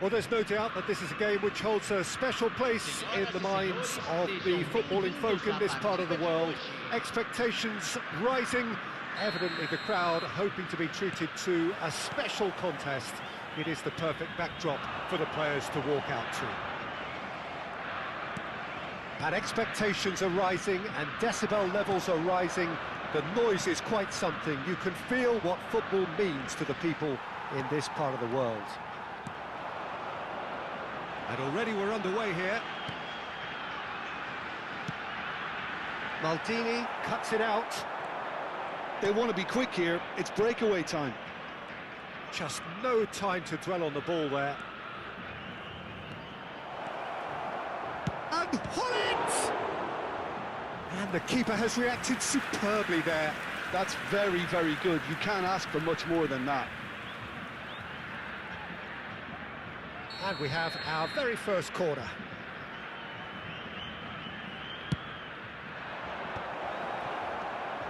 Well, there's no doubt that this is a game which holds a special place in the minds of the footballing folk in this part of the world. Expectations rising, evidently the crowd hoping to be treated to a special contest. It is the perfect backdrop for the players to walk out to. And expectations are rising and decibel levels are rising. The noise is quite something. You can feel what football means to the people in this part of the world. And already we're underway here. Maldini cuts it out. They want to be quick here. It's breakaway time. Just no time to dwell on the ball there. And Hullet! And the keeper has reacted superbly there. That's very, very good. You can't ask for much more than that. And we have our very first corner.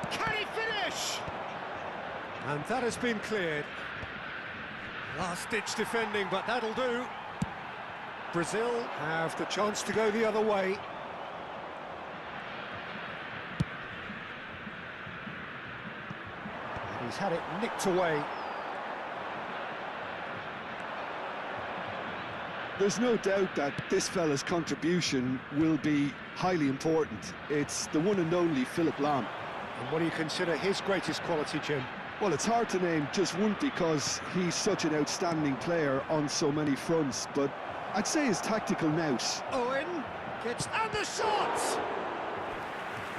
Can he finish? And that has been cleared. Last-ditch defending, but that'll do. Brazil have the chance to go the other way. And he's had it nicked away. There's no doubt that this fella's contribution will be highly important. It's the one and only Philipp Lahm. And what do you consider his greatest quality, Jim? Well, it's hard to name just one because he's such an outstanding player on so many fronts, but I'd say his tactical nous. Owen gets... and the shot!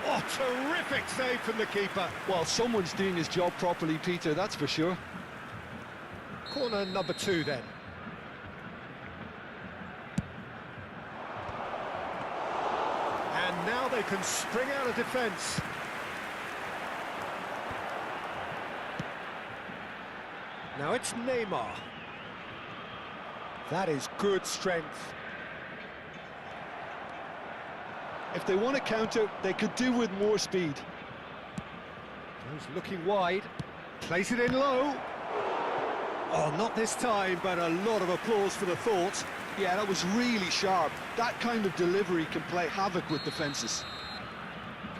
Oh, terrific save from the keeper. Well, someone's doing his job properly, Peter, that's for sure. Corner number 2 then. And now they can spring out of defence. Now it's Neymar. That is good strength. If they want to counter, they could do with more speed. He's looking wide. Place it in low. Oh, not this time, but a lot of applause for the thought. Yeah, that was really sharp. That kind of delivery can play havoc with defences.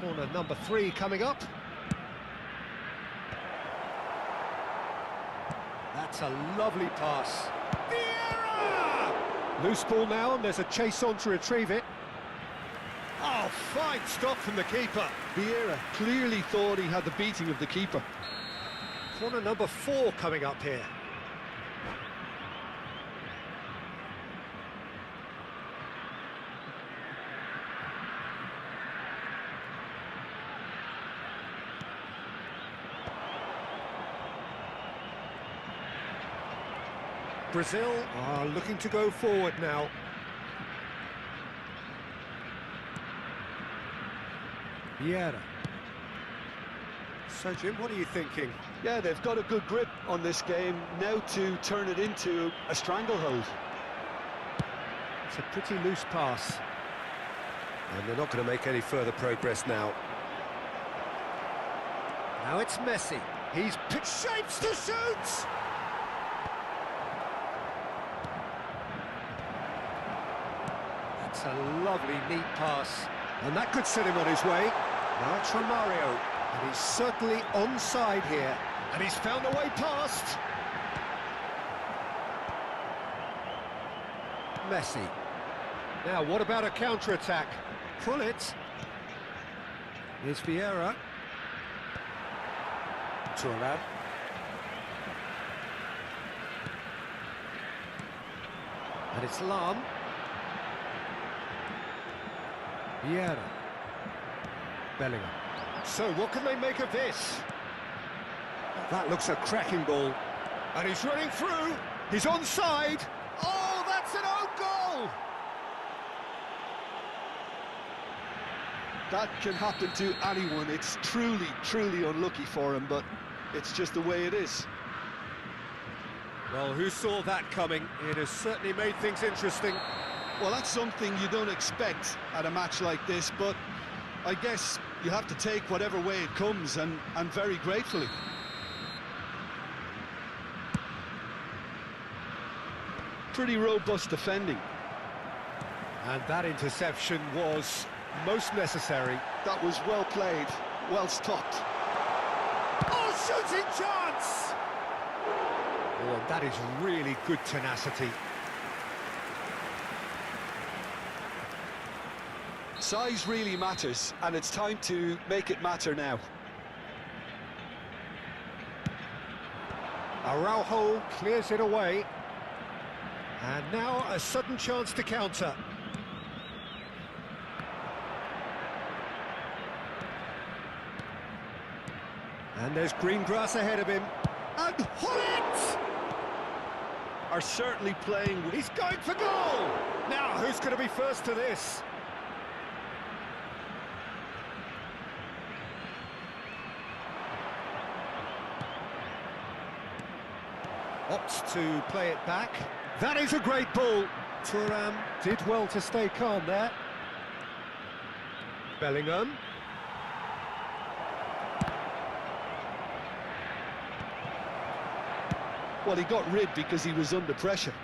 Corner number 3 coming up. That's a lovely pass. Vieira! Loose ball now, and there's a chase on to retrieve it. Oh, fine stop from the keeper. Vieira clearly thought he had the beating of the keeper. Corner number 4 coming up here. Brazil are looking to go forward now. Vieira. So, Jim, what are you thinking? Yeah, they've got a good grip on this game, now to turn it into a stranglehold. It's a pretty loose pass. And they're not going to make any further progress now. Now it's Messi. He's picked shapes to shoot! That's a lovely, neat pass. And that could set him on his way. Now it's Romario. And he's certainly onside here. And he's found a way past. Messi. Now, what about a counter-attack? Pull it. Here's Vieira. Thuram. And it's Lam. Vieira. Bellingham. So what can they make of this? That looks a cracking ball. And he's running through. He's onside. Oh, that's an own goal! That can happen to anyone. It's truly, truly unlucky for him, but it's just the way it is. Well, who saw that coming? It has certainly made things interesting. Well, that's something you don't expect at a match like this, but I guess you have to take whatever way it comes, and very gratefully. Pretty robust defending. And that interception was most necessary. That was well played, well stopped. Oh, shooting chance! Oh, and that is really good tenacity. Size really matters, and it's time to make it matter now. Araujo clears it away. And now a sudden chance to counter. And there's green grass ahead of him. And Hullet! Are certainly playing. He's going for goal! Now, who's going to be first to this? Opts to play it back. That is a great ball. Thuram did well to stay calm there. Bellingham. Well, he got rid because he was under pressure.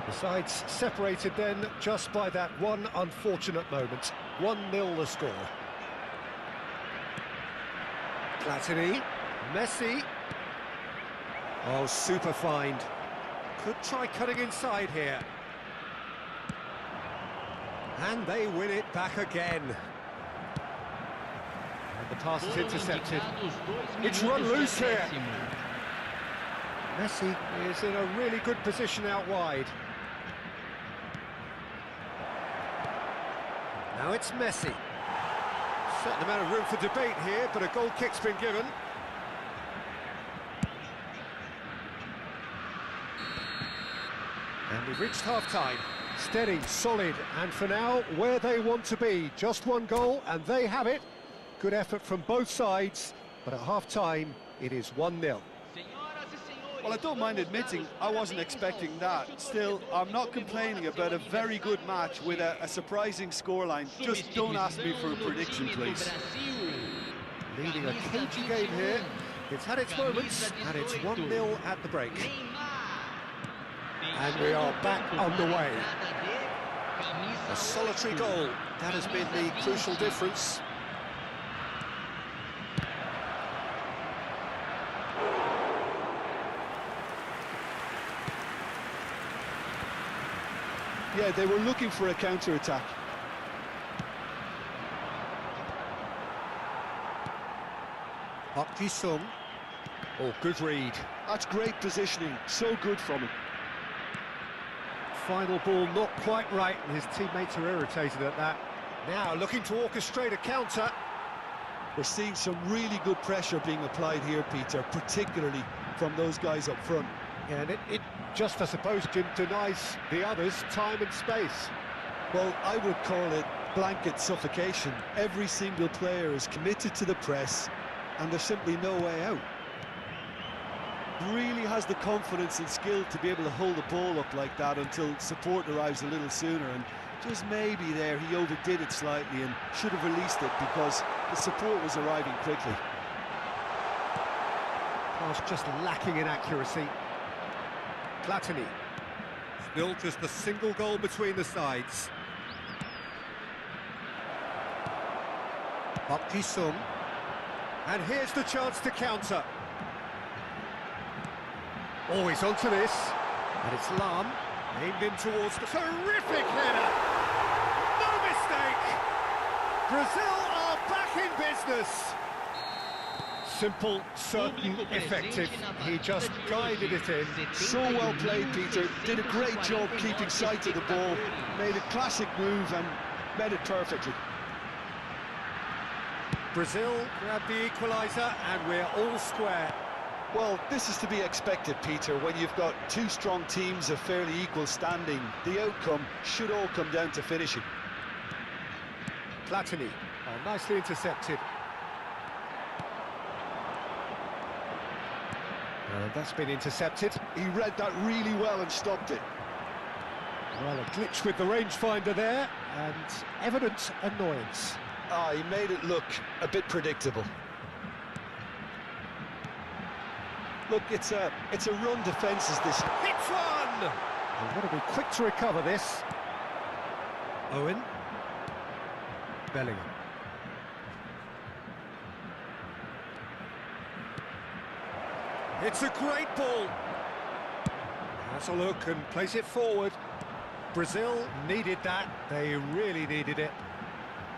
The sides separated then just by that one unfortunate moment. 1-0 the score. Platini, Messi. Oh, super find. Could try cutting inside here. And they win it back again. And the pass is intercepted. It's run loose here. Messi is in a really good position out wide. Now it's Messi. Certain amount of room for debate here, but a goal kick's been given. And we've reached half-time. Steady, solid, and for now, where they want to be. Just one goal, and they have it. Good effort from both sides, but at half-time, it is 1-0. Well, I don't mind admitting I wasn't expecting that. Still, I'm not complaining about a very good match with a surprising scoreline. Just don't ask me for a prediction, please. Leading a cagey game here. It's had its moments, and it's 1-0 at the break. And we are back underway. A solitary goal, that has been the crucial difference. Yeah, they were looking for a counter-attack. Park Ji-sung. Oh, good read. That's great positioning, so good from him. Final ball not quite right, and his teammates are irritated at that. Now looking to orchestrate a counter. We're seeing some really good pressure being applied here, Peter, particularly from those guys up front. Yeah, and it just, I suppose, denies the others time and space. Well, I would call it blanket suffocation. Every single player is committed to the press, and there's simply no way out. Really has the confidence and skill to be able to hold the ball up like that until support arrives a little sooner, and just maybe there he overdid it slightly and should have released it because the support was arriving quickly. Pass just lacking in accuracy. Platini. Still just a single goal between the sides. Park Ji-sung. And here's the chance to counter. Oh, he's onto this. And it's Lam. Aimed in towards the terrific header. No mistake. Brazil are back in business. Simple, certain, effective. He just guided it in. So well played, Peter. Did a great job keeping sight of the ball. Made a classic move and made it perfectly. Brazil grabbed the equaliser and we're all square. Well, this is to be expected, Peter. When you've got two strong teams of fairly equal standing, the outcome should all come down to finishing. Platini, nicely intercepted. That's been intercepted. He read that really well and stopped it. Well, a glitch with the rangefinder there, and evident annoyance. He made it look a bit predictable. Look, it's a run defence is this. Hits one! They've got to be quick to recover this. Owen. Bellingham. It's a great ball. Has a look and plays it forward. Brazil needed that. They really needed it.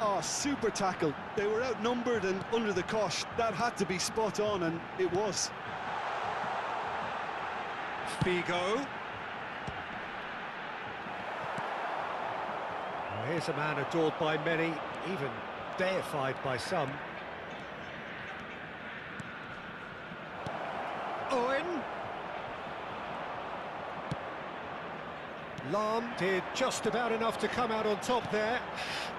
Oh, super tackle. They were outnumbered and under the cosh. That had to be spot on, and it was. Figo. Well, here's a man adored by many, even deified by some. Owen. Lahm did just about enough to come out on top there.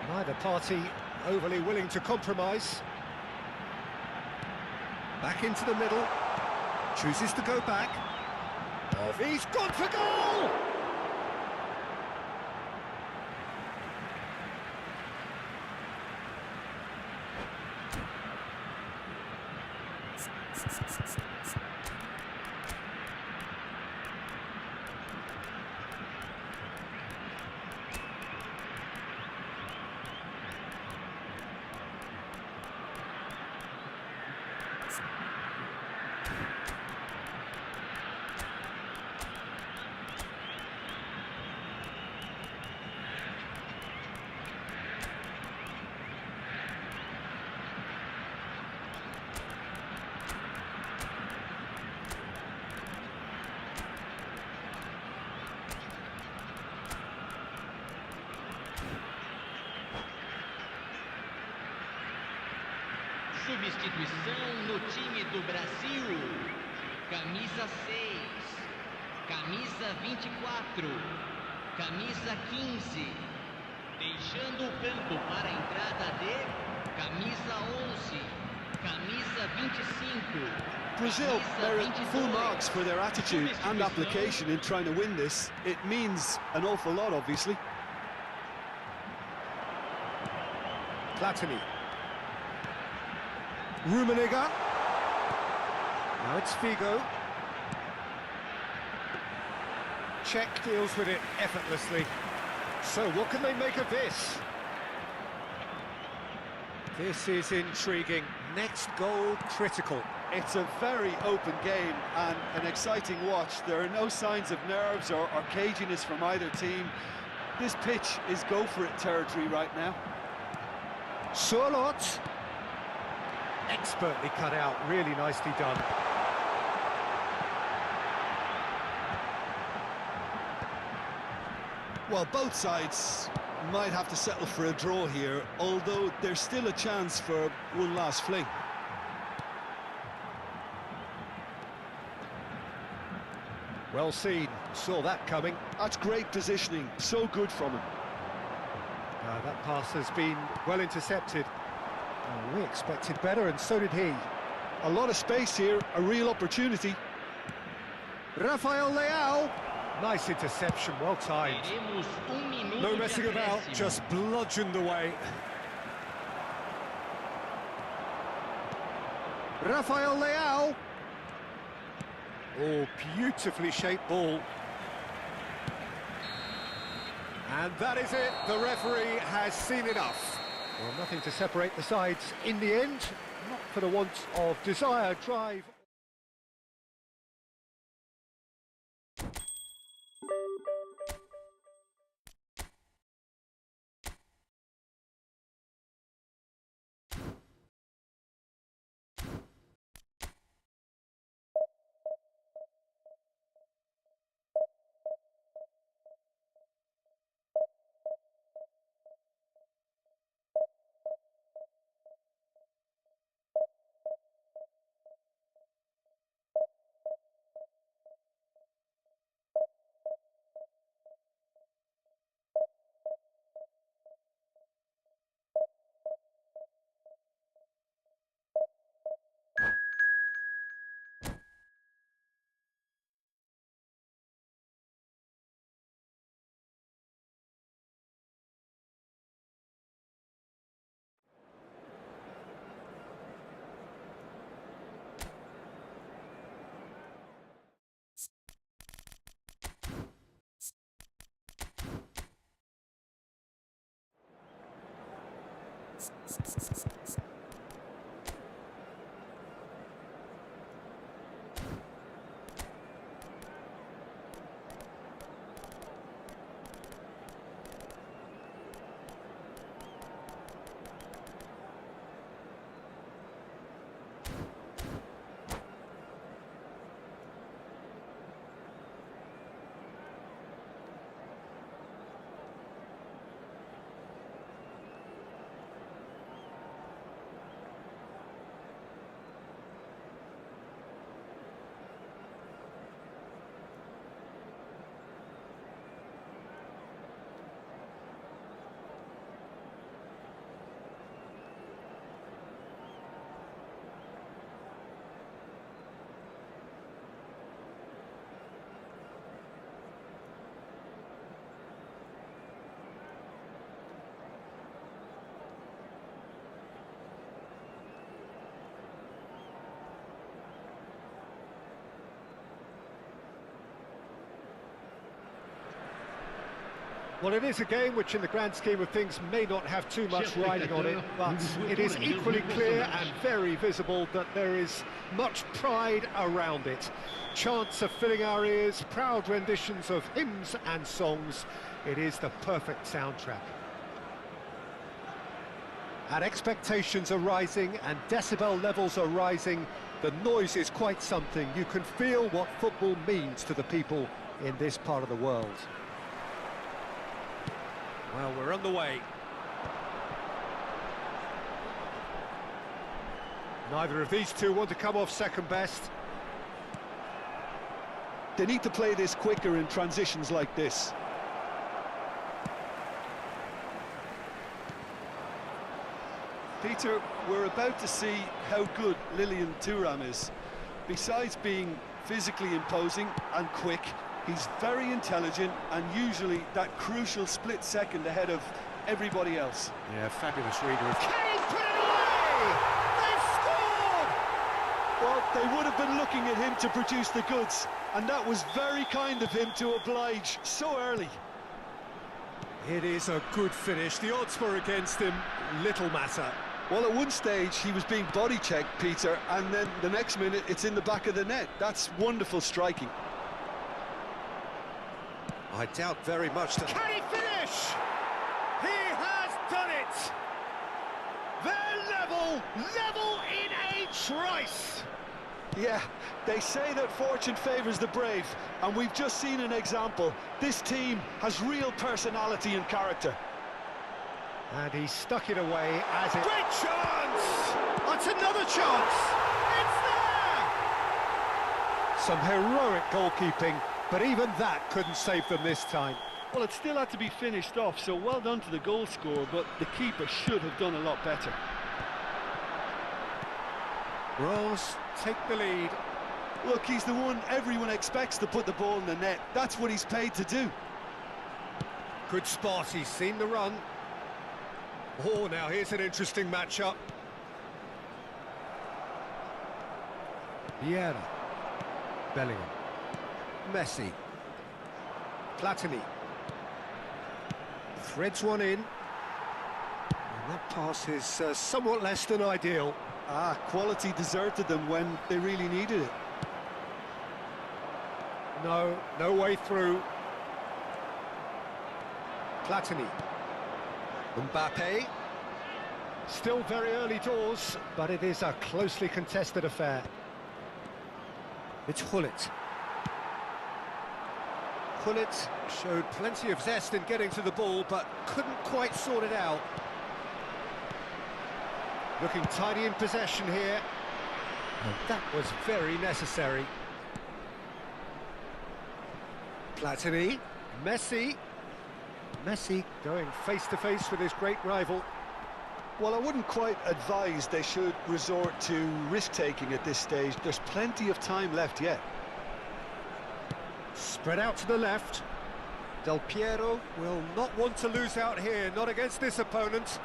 Neither party overly willing to compromise. Back into the middle. Chooses to go back. He's gone for goal! Substituição no time do Brasil. Camisa 6, camisa 24, camisa 15. Deixando o campo para a entrada de camisa 11, camisa 25. Brazil merit full marks for their attitude and application in trying to win this. It means an awful lot, obviously. Platini. Rummenigge. Now it's Figo. Czech deals with it effortlessly. So what can they make of this? This is intriguing. Next goal critical. It's a very open game and an exciting watch. There are no signs of nerves or caginess from either team. This pitch is go-for-it territory right now. Surlot. Expertly cut out, really nicely done. Well, both sides might have to settle for a draw here, although there's still a chance for one last fling. Well seen, saw that coming. That's great positioning, so good from him. That pass has been well intercepted. We expected better, and so did he. A lot of space here, a real opportunity. Rafael Leao. Nice interception, well timed. No messing about, just bludgeoned away. Rafael Leao. Oh, beautifully shaped ball. And that is it, the referee has seen enough. Well, nothing to separate the sides in the end, not for the want of desire, drive. Well, it is a game which in the grand scheme of things may not have too much riding on it, but it is equally clear and very visible that there is much pride around it. Chants are filling our ears, proud renditions of hymns and songs. It is the perfect soundtrack. And expectations are rising and decibel levels are rising. The noise is quite something. You can feel what football means to the people in this part of the world. Well, we're on the way. Neither of these two want to come off second best. They need to play this quicker in transitions like this. Peter, we're about to see how good Lilian Thuram is. Besides being physically imposing and quick, he's very intelligent and usually that crucial split second ahead of everybody else. Yeah, fabulous reader. Can he put it away? They've scored! Well, they would have been looking at him to produce the goods, and that was very kind of him to oblige so early. It is a good finish. The odds were against him, little matter. Well, at one stage he was being body checked, Peter, and then the next minute it's in the back of the net. That's wonderful striking. I doubt very much that... Can he finish? He has done it! They're level in a trice! Yeah, they say that fortune favours the brave, and we've just seen an example. This team has real personality and character. And he stuck it away as it... Great chance! That's another chance! It's there! Some heroic goalkeeping. But even that couldn't save them this time. Well, it still had to be finished off, so well done to the goal scorer, but the keeper should have done a lot better. Rose take the lead. Look, he's the one everyone expects to put the ball in the net. That's what he's paid to do. Good spot, he's seen the run. Oh, now here's an interesting matchup. Vieira. Bellingham. Messi. Platini. Threads one in. And that pass is somewhat less than ideal. Quality deserted them when they really needed it. No way through. Platini. Mbappe. Still very early doors, but it is a closely contested affair. It's Gullit. Gullit showed plenty of zest in getting to the ball, but couldn't quite sort it out. Looking tidy in possession here. And that was very necessary. Platini. Messi. Messi going face-to-face with his great rival. Well, I wouldn't quite advise they should resort to risk-taking at this stage. There's plenty of time left yet. Spread out to the left. Del Piero will not want to lose out here, not against this opponent.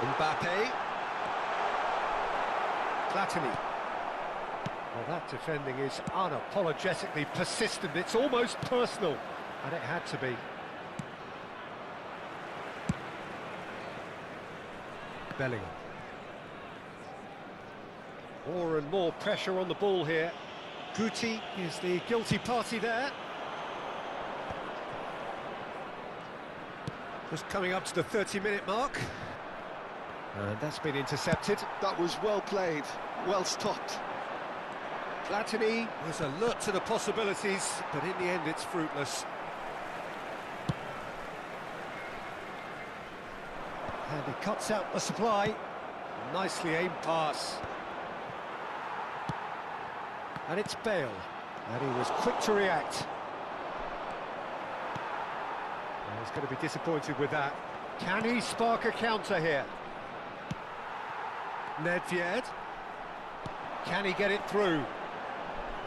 Mbappe. Platini. Well, that defending is unapologetically persistent. It's almost personal, and it had to be. Bellingham. More and more pressure on the ball here. Guti is the guilty party there. Just coming up to the 30-minute mark. And that's been intercepted. That was well played, well stopped. Platini was alert to the possibilities, but in the end it's fruitless. And he cuts out the supply. Nicely aimed pass. And it's Bale. And he was quick to react. Well, he's going to be disappointed with that. Can he spark a counter here? Nedved. Can he get it through?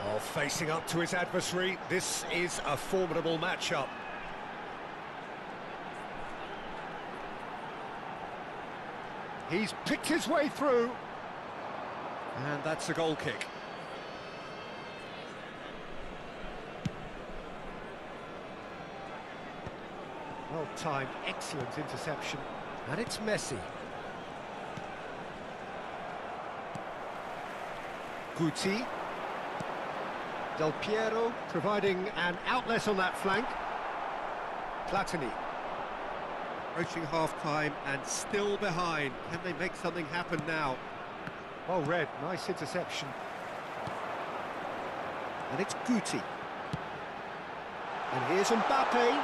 Oh, facing up to his adversary, this is a formidable matchup. He's picked his way through. And that's a goal kick. Well-timed, excellent interception. And it's Messi. Guti. Del Piero providing an outlet on that flank. Platini. Approaching half-time and still behind. Can they make something happen now? Well read, nice interception. And it's Guti. And here's Mbappe.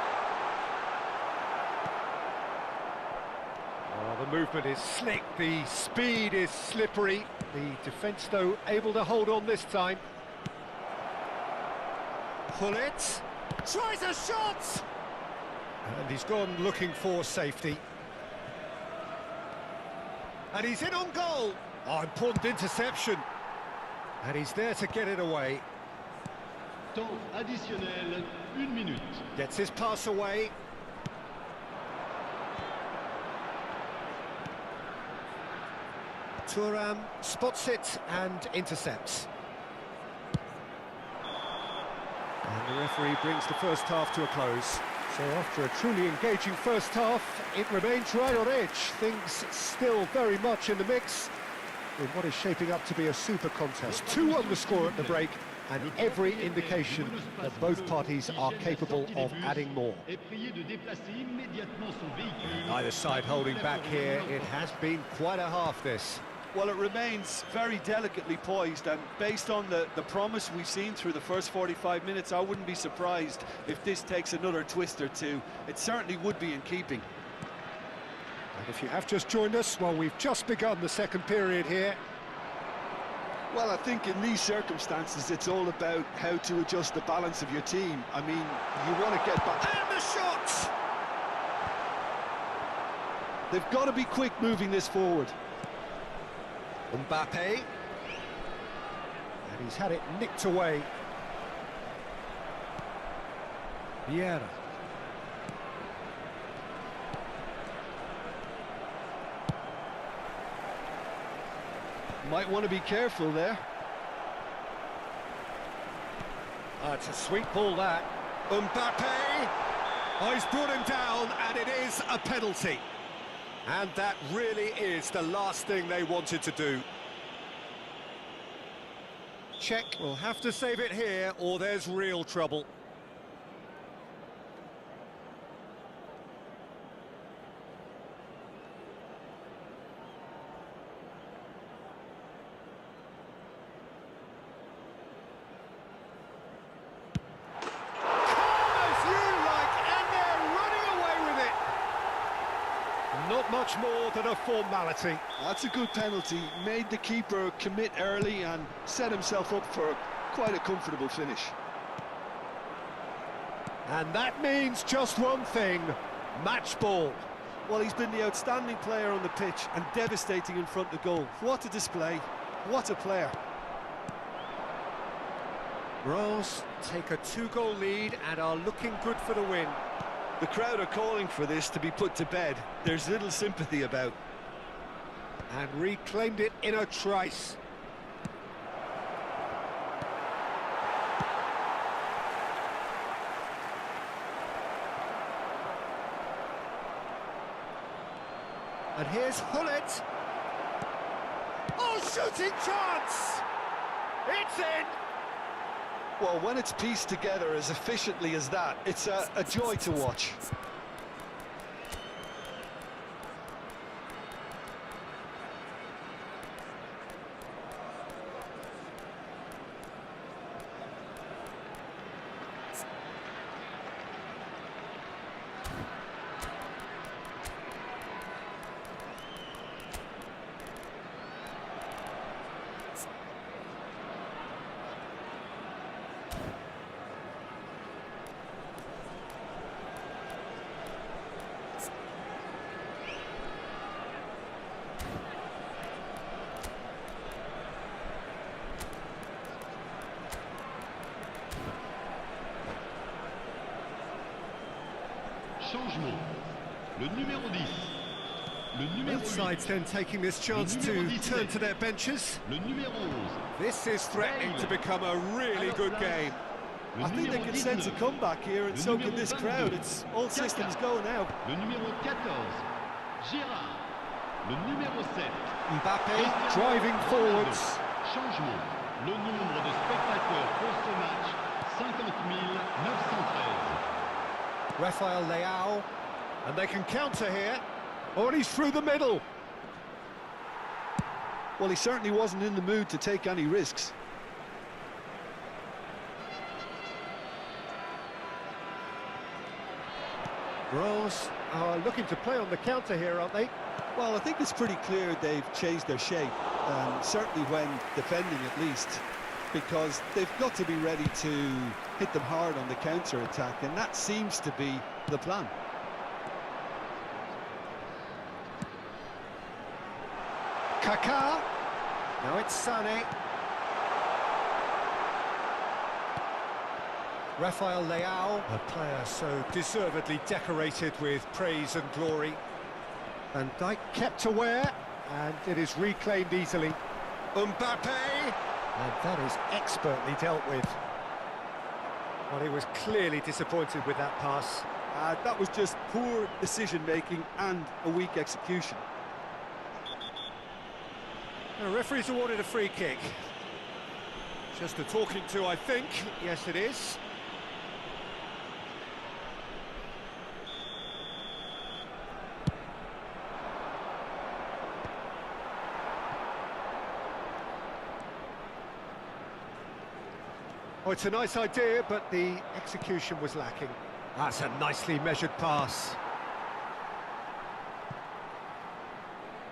Oh, the movement is slick, the speed is slippery. The defence, though, able to hold on this time. Pullet tries a shot! And he's gone looking for safety. And he's in on goal. Oh, important interception. And he's there to get it away. Temps additionnel, 1 minute. Gets his pass away. Thuram spots it and intercepts. And the referee brings the first half to a close. So after a truly engaging first half, it remains right on edge. Things still very much in the mix in what is shaping up to be a super contest. 2-1 the score at the break, and every indication that both parties are capable of adding more. Neither side holding back here. It has been quite a half, this. Well, it remains very delicately poised, and based on the promise we've seen through the first 45 minutes, I wouldn't be surprised if this takes another twist or two. It certainly would be in keeping. And if you have just joined us, well, we've just begun the second period here. Well, I think in these circumstances, it's all about how to adjust the balance of your team. I mean, you want to get back. And the shot! They've got to be quick moving this forward. Mbappe. And he's had it nicked away. Vieira. Might want to be careful there. It's a sweet ball, that. Mbappe! Oh, he's brought him down, and it is a penalty. And that really is the last thing they wanted to do. Czech will have to save it here, or there's real trouble. Not much more than a formality. That's a good penalty. Made the keeper commit early and set himself up for quite a comfortable finish. And that means just one thing, match ball. Well, he's been the outstanding player on the pitch and devastating in front of goal. What a display, what a player. Reims take a 2-goal lead and are looking good for the win. The crowd are calling for this to be put to bed. There's little sympathy about. And reclaimed it in a trice. And here's Hullet. shooting chance! It's in! Well, when it's pieced together as efficiently as that, it's a joy to watch. Changement. Le numéro 10. Le numéro Both 8. sides then taking this chance to turn to their benches. Le numéro 11. This is threatening to become a really good game. Le I think they numéro can sense a 19. comeback here, and Le so can numéro this 22. crowd. It's all systems go now. Le numéro 14. Gérard. Le numéro 7. Mbappe driving forwards. Changement. Le nombre de spectateurs pour ce match, 50 913. Rafael Leao, and they can counter here. Oh, and he's through the middle. Well, he certainly wasn't in the mood to take any risks. Bros are looking to play on the counter here, aren't they? Well, I think it's pretty clear they've changed their shape, certainly when defending at least, because they've got to be ready to hit them hard on the counter-attack, and that seems to be the plan. Kaká. Now it's Sané. Rafael Leao, a player so deservedly decorated with praise and glory. Van Dijk kept aware, and it is reclaimed easily. Mbappe! And that is expertly dealt with. Well, he was clearly disappointed with that pass. That was just poor decision-making and a weak execution. The referee's awarded a free kick. Just a talking to, I think. Yes, it is. Oh, it's a nice idea, but the execution was lacking. That's a nicely measured pass.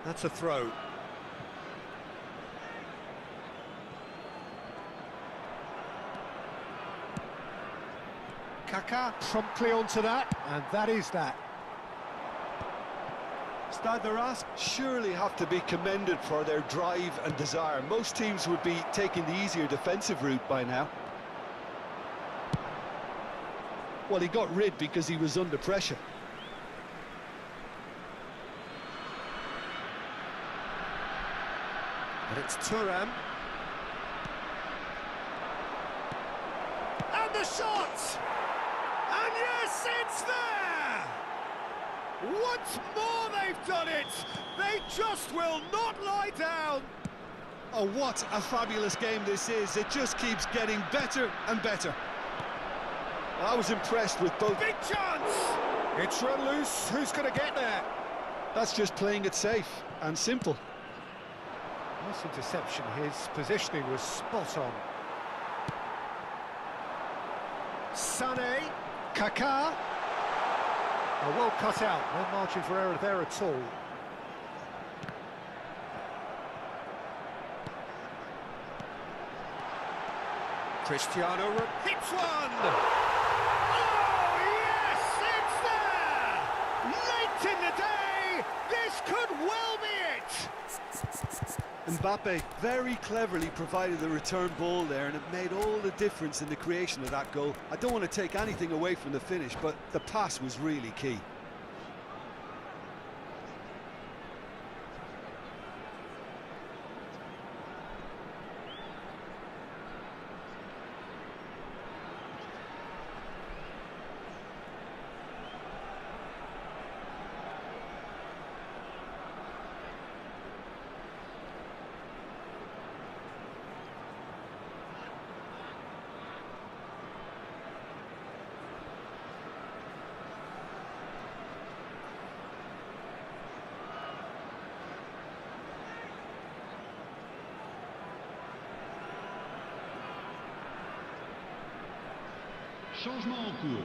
That's a throw. Kaká promptly onto that, and that is that. Stade de Reims surely have to be commended for their drive and desire. Most teams would be taking the easier defensive route by now. Well, he got rid because he was under pressure. And it's Thuram. And the shot! And yes, it's there! Once more they've done it! They just will not lie down! Oh, what a fabulous game this is. It just keeps getting better and better. I was impressed with both. Big chance! It's run loose. Who's going to get there? That's just playing it safe and simple. Nice interception. His positioning was spot on. Sané, Kaká. Oh, well cut out. No margin for error there at all. Cristiano hits one! Oh, yes, it's there! Late in the day, this could well be it! Mbappe very cleverly provided the return ball there, and it made all the difference in the creation of that goal. I don't want to take anything away from the finish, but the pass was really key. Changement en cours.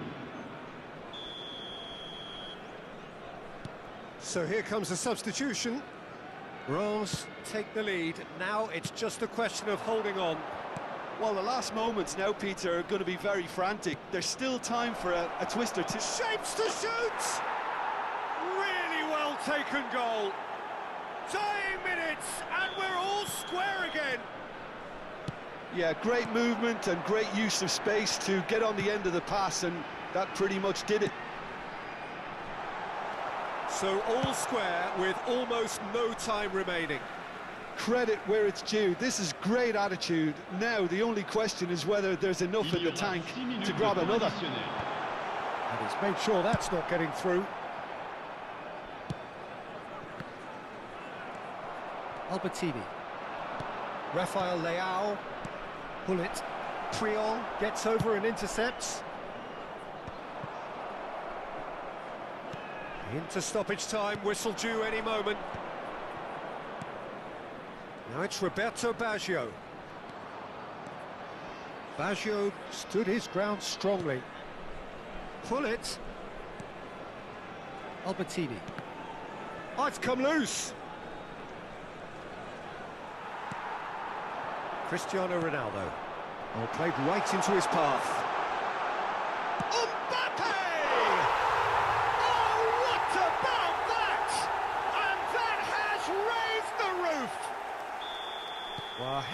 So here comes the substitution. Reims take the lead. Now it's just a question of holding on. Well, the last moments now, Peter, are going to be very frantic. There's still time for a twist or two. Shapes to shoot! Really well taken goal. Dying minutes, and we're all square again. Yeah, great movement and great use of space to get on the end of the pass, and that pretty much did it. So all square with almost no time remaining. Credit where it's due. This is great attitude. Now the only question is whether there's enough in the tank to grab another. And he's made sure that's not getting through. Albertini. Rafael Leao. Bullet. Triol gets over and intercepts. Into stoppage time, whistle due any moment. Now it's Roberto Baggio. Baggio stood his ground strongly. Bullet. Albertini. Oh, it's come loose. Cristiano Ronaldo. Oh, played right into his path. Mbappe! Oh, what about that? And that has raised the roof. Well,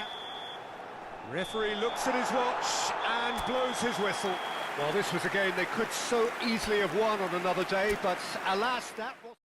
referee looks at his watch and blows his whistle. Well, this was a game they could so easily have won on another day, but alas, that was...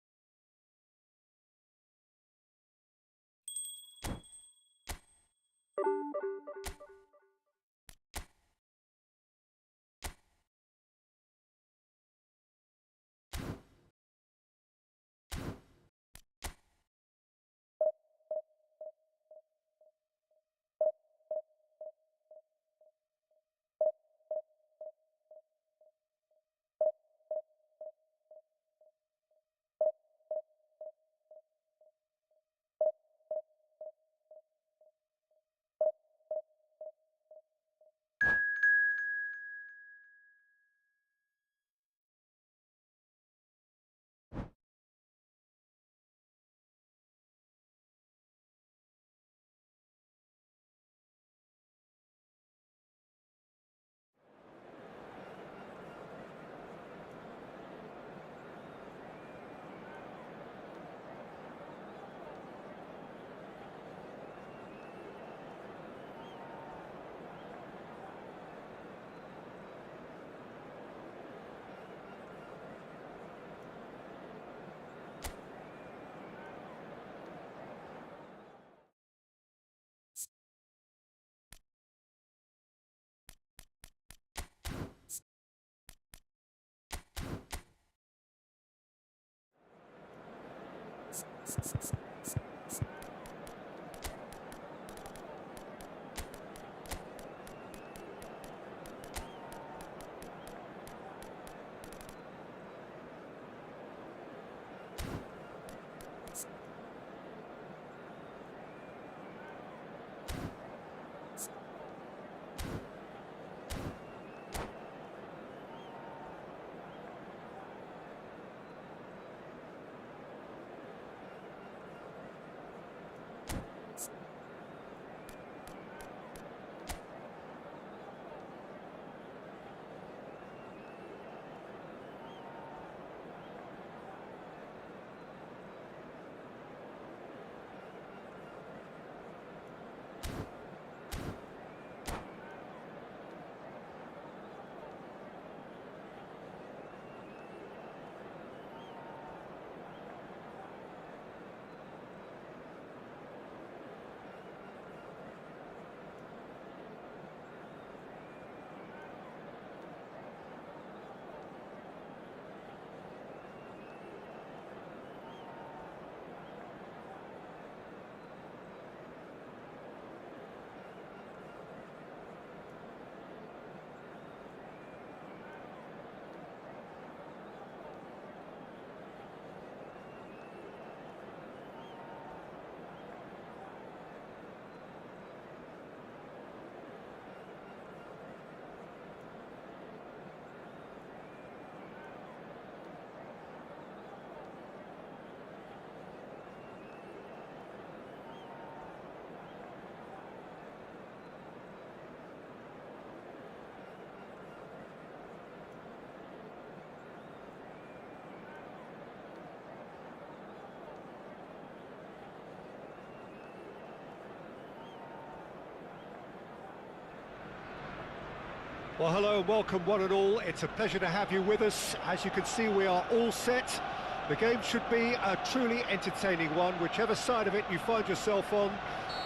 Well, hello and welcome one and all. It's a pleasure to have you with us. As you can see, we are all set. The game should be a truly entertaining one, whichever side of it you find yourself on.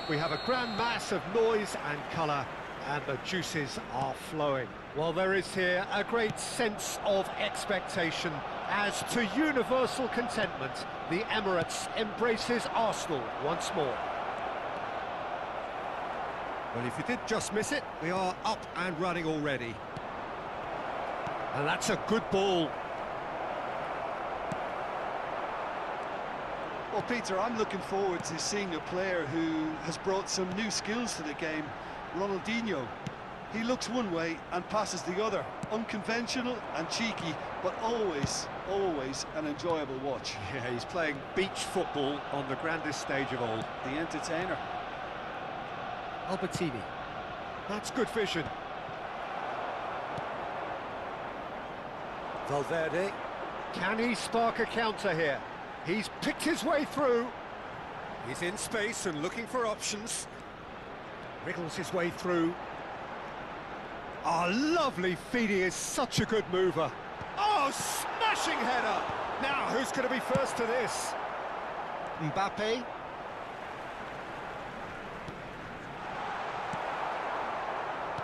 We have a grand mass of noise and colour, and the juices are flowing. Well, there is here a great sense of expectation as to universal contentment. The Emirates embraces Arsenal once more. Well, if you did just miss it, we are up and running already. And that's a good ball. Well, Peter, I'm looking forward to seeing a player who has brought some new skills to the game, Ronaldinho. He looks one way and passes the other. Unconventional and cheeky, but always an enjoyable watch. Yeah, he's playing beach football on the grandest stage of all. The entertainer. Albertini. That's good vision. Valverde. Can he spark a counter here? He's picked his way through. He's in space and looking for options. Wriggles his way through. Oh, lovely feed. He is such a good mover. Oh, smashing header! Now, who's going to be first to this? Mbappe.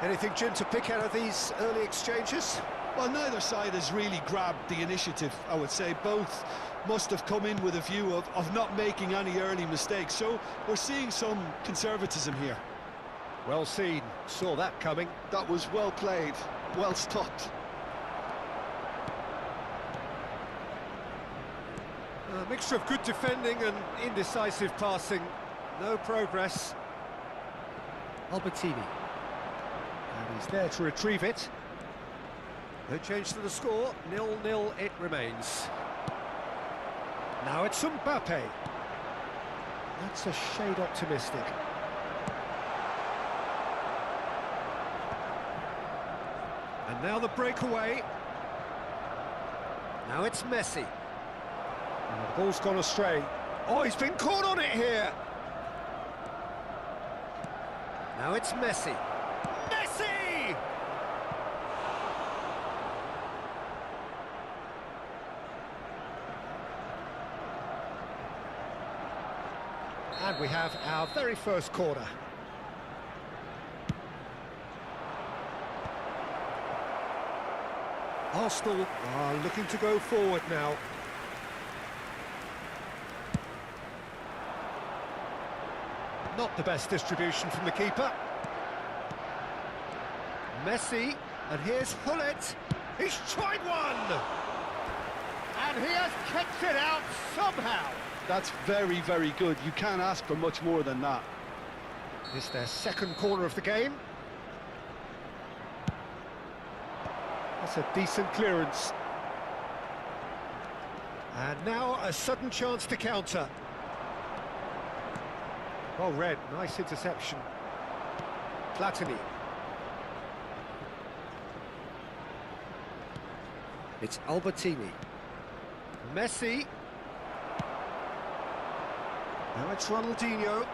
Anything, Jim, to pick out of these early exchanges? Well, neither side has really grabbed the initiative, I would say. Both must have come in with a view of not making any early mistakes. So we're seeing some conservatism here. Well seen. Saw that coming. That was well played, well stopped. A mixture of good defending and indecisive passing. No progress. Albertini. And he's there to retrieve it. No change to the score. 0-0 it remains. Now it's Mbappe. That's a shade optimistic. And now the breakaway. Now it's Messi. And the ball's gone astray. Oh, he's been caught on it here. Now it's Messi. Messi! And we have our very first corner. Arsenal are looking to go forward now. Not the best distribution from the keeper. Messi, and here's Hullet. He's tried one! And he has kicked it out somehow. That's very good. You can't ask for much more than that. It's their second corner of the game. That's a decent clearance. And now a sudden chance to counter. Well read, nice interception. Platini. It's Albertini. Messi. Now it's Ronaldinho.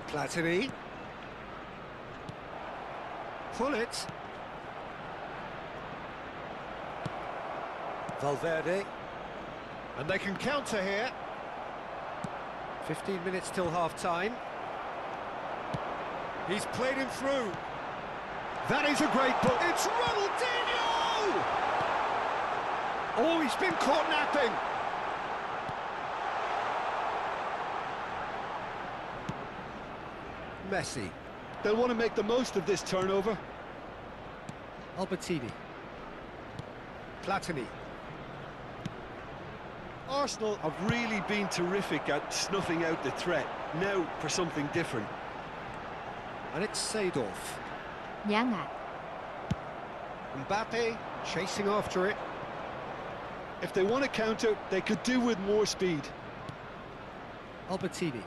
Platini. Pull it. Valverde. And they can counter here. 15 minutes till half-time. He's played him through. That is a great ball. It's Ronaldinho! Oh, he's been caught napping. Messi. They'll want to make the most of this turnover. Albertini. Platini. Arsenal have really been terrific at snuffing out the threat. Now for something different. And it's Seedorf. 양아. Mbappe chasing after it. If they want to counter, they could do with more speed. Albertini.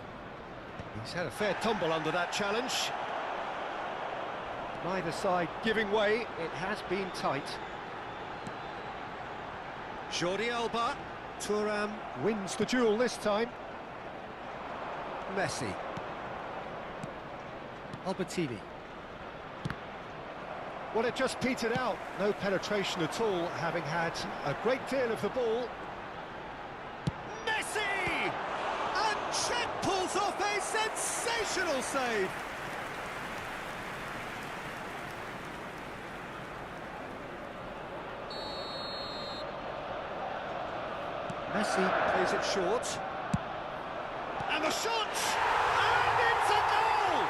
He's had a fair tumble under that challenge. Neither side giving way. It has been tight. Jordi Alba. Thuram wins the duel this time. Messi. Albertini. Well, it just petered out. No penetration at all, having had a great deal of the ball. Messi! And Czech pulls off a sensational save. Messi plays it short. And the shot! And it's a goal!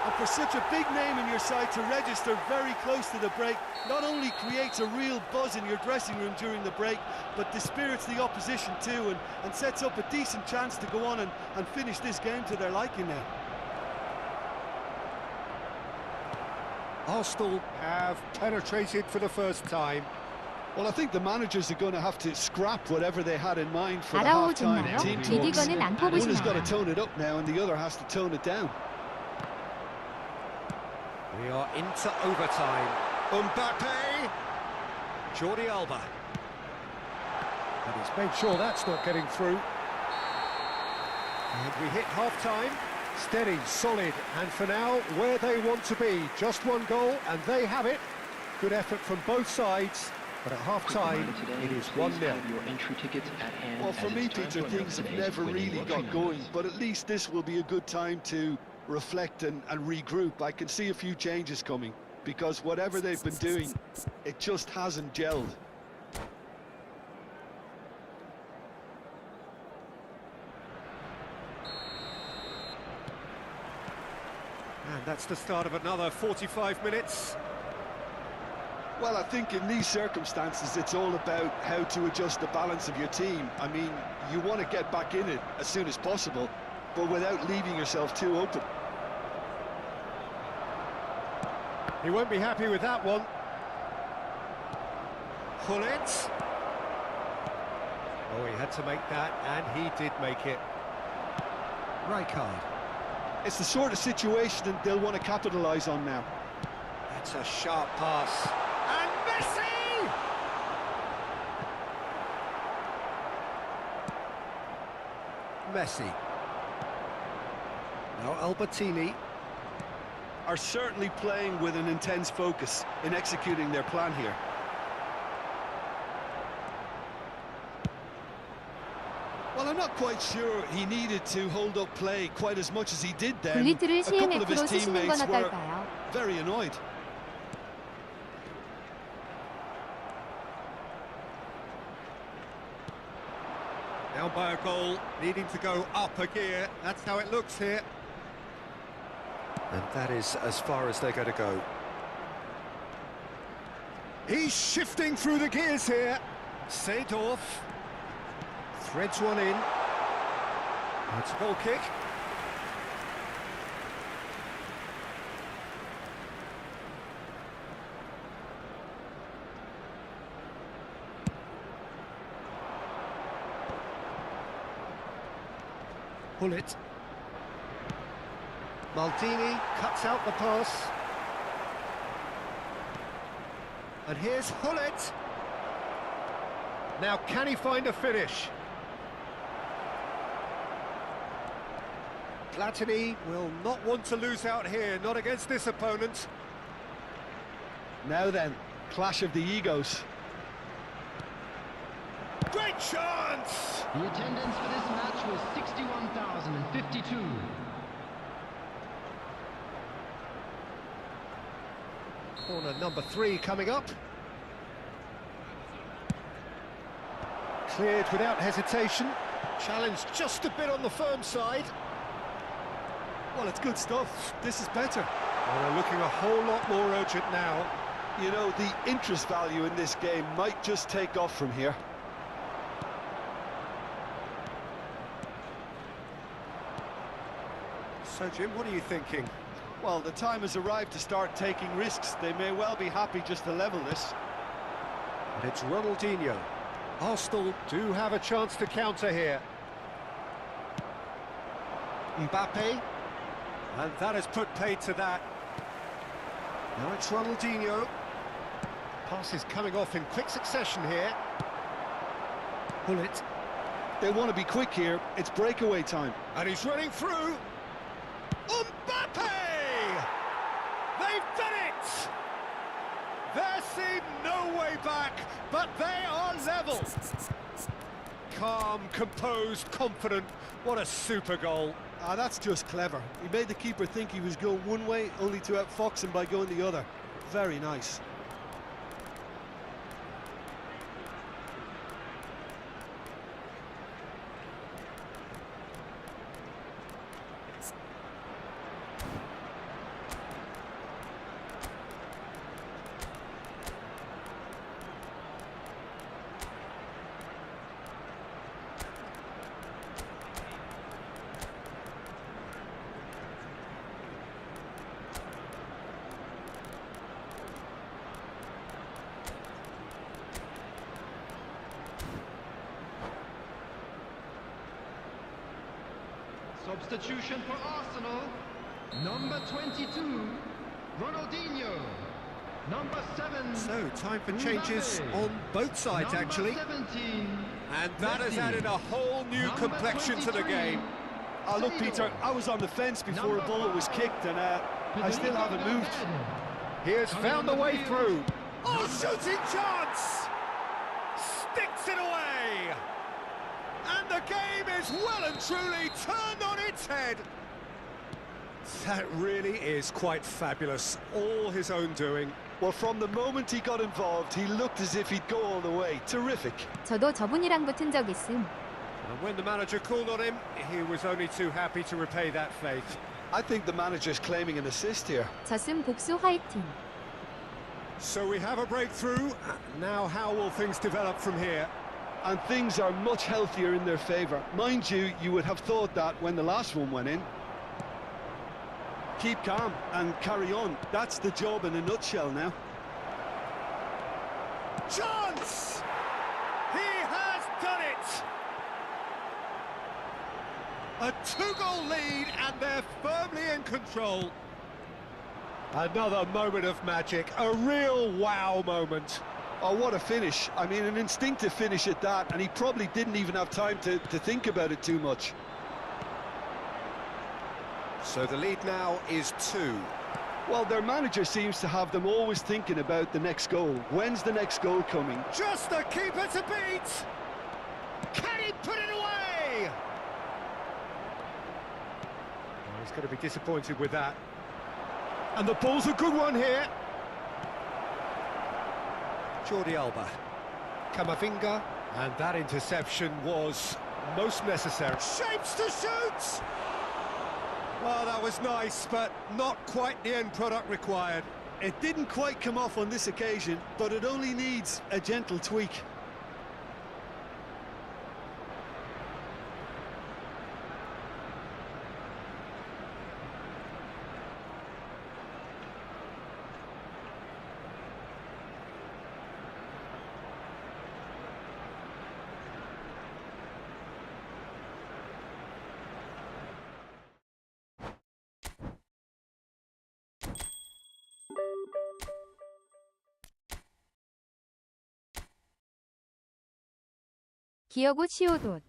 And for such a big name in your side to register very close to the break, not only creates a real buzz in your dressing room during the break, but dispirits the opposition too, and sets up a decent chance to go on and finish this game to their liking now. Arsenal have penetrated for the first time. Well, I think the managers are going to have to scrap whatever they had in mind for the 알아오 half-time 좋나요? team talks. 이기건은 안 One has got to 뽑으시나요? tone it up now, and the other has to tone it down. We are into overtime. Mbappe. Jordi Alba. And he's made sure that's not getting through. And we hit half-time. Steady, solid, and for now, where they want to be. Just one goal, and they have it. Good effort from both sides. But at half-time, it is 1-0. Well, for me, Peter, things have never really got going, but at least this will be a good time to reflect and regroup. I can see a few changes coming, because whatever they've been doing, it just hasn't gelled. And that's the start of another 45 minutes. Well, I think in these circumstances, it's all about how to adjust the balance of your team. I mean, you want to get back in it as soon as possible, but without leaving yourself too open. He won't be happy with that one. Hullet. Oh, he had to make that, and he did make it. Rijkaard. It's the sort of situation that they'll want to capitalise on now. That's a sharp pass. And Messi! Messi. Now Albertini. Are certainly playing with an intense focus in executing their plan here. Well, I'm not quite sure he needed to hold up play quite as much as he did then. 굴리트를 A couple of his CNF로 쓰시는 teammates 건 were 어떨까요? very annoyed. Down by a goal, needing to go up a gear. That's how it looks here. And that is as far as they're going to go. He's shifting through the gears here. Seedorf threads one in. That's a goal kick. Hullet. Maldini cuts out the pass. And here's Hullet. Now, can he find a finish? Platini will not want to lose out here, not against this opponent. Now then, clash of the egos. Great chance! The attendance for this match was 61,052. Corner number 3 coming up. Cleared without hesitation. Challenged just a bit on the firm side. Well, it's good stuff. This is better. Well, they're looking a whole lot more urgent now. You know, the interest value in this game might just take off from here. So, Jim, what are you thinking? Well, the time has arrived to start taking risks. They may well be happy just to level this. And it's Ronaldinho. Arsenal do have a chance to counter here. Mbappe. And that has put paid to that. Now it's Ronaldinho. Passes coming off in quick succession here. pull it. They want to be quick here. It's breakaway time. And he's running through. Mbappe! They've done it! There seemed no way back, but they are level. Calm, composed, confident. What a super goal. Ah, that's just clever. He made the keeper think he was going one way, only to outfox him by going the other. Very nice. Substitution for Arsenal. Number 22, Ronaldinho. Number 7. So, time for changes on both sides, Number actually. 17, And that has Messi. added a whole new Number complexion to the 23, game. Ah, look, Peter, I was on the fence before a bullet was kicked, and I still haven't moved. He has found the way through. Oh, shooting chance! Sticks it away! And the game is well and truly turned on its head. That really is quite fabulous. All his own doing. Well, from the moment he got involved, he looked as if he'd go all the way. Terrific. 저도 저분이랑 붙은 적 있음. And when the manager called on him, he was only too happy to repay that faith. I think the manager's claiming an assist here. 저승 복수 화이팅. So we have a breakthrough. Now how will things develop from here? And things are much healthier in their favour. Mind you, you would have thought that when the last one went in. Keep calm and carry on. That's the job in a nutshell now. Chance! He has done it! A two-goal lead, and they're firmly in control. Another moment of magic, a real wow moment. Oh, what a finish. I mean, an instinctive finish at that, and he probably didn't even have time to think about it too much. So the lead now is 2. Well, their manager seems to have them always thinking about the next goal. When's the next goal coming? Just the keeper to beat! Can he put it away? Oh, he's going to be disappointed with that. And the ball's a good one here. Jordi Alba, Camavinga, and that interception was most necessary. Shapes to shoot! Well, that was nice, but not quite the end product required. It didn't quite come off on this occasion, but it only needs a gentle tweak. 기어고 치오돗.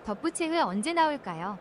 덧붙임은 언제 나올까요?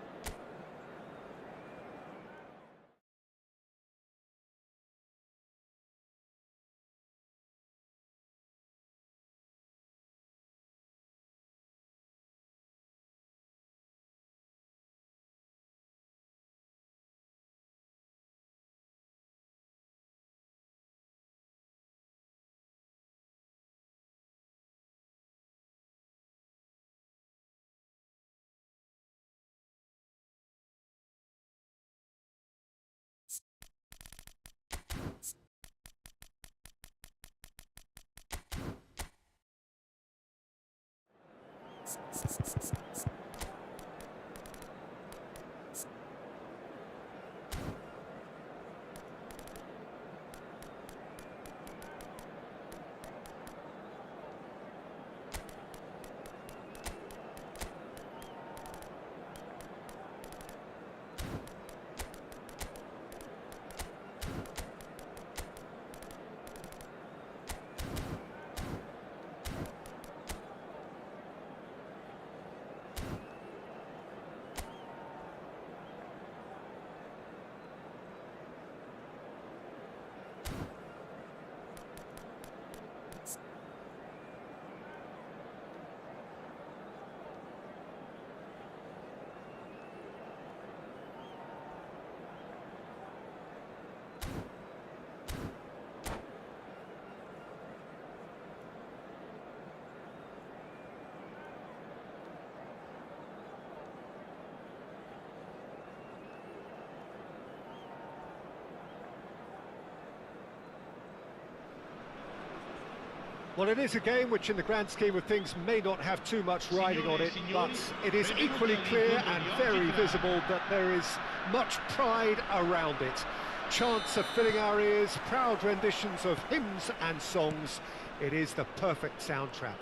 Well, it is a game which, in the grand scheme of things, may not have too much riding on it, but it is equally clear and very visible that there is much pride around it. Chants are filling our ears, proud renditions of hymns and songs. It is the perfect soundtrack.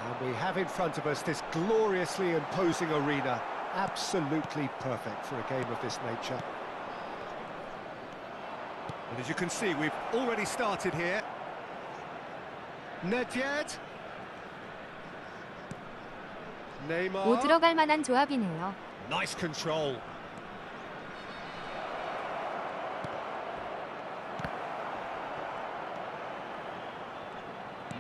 And we have in front of us this gloriously imposing arena, absolutely perfect for a game of this nature. And as you can see, we've already started here. Nedved. Neymar. 오 들어갈 만한 조합이네요. Nice control.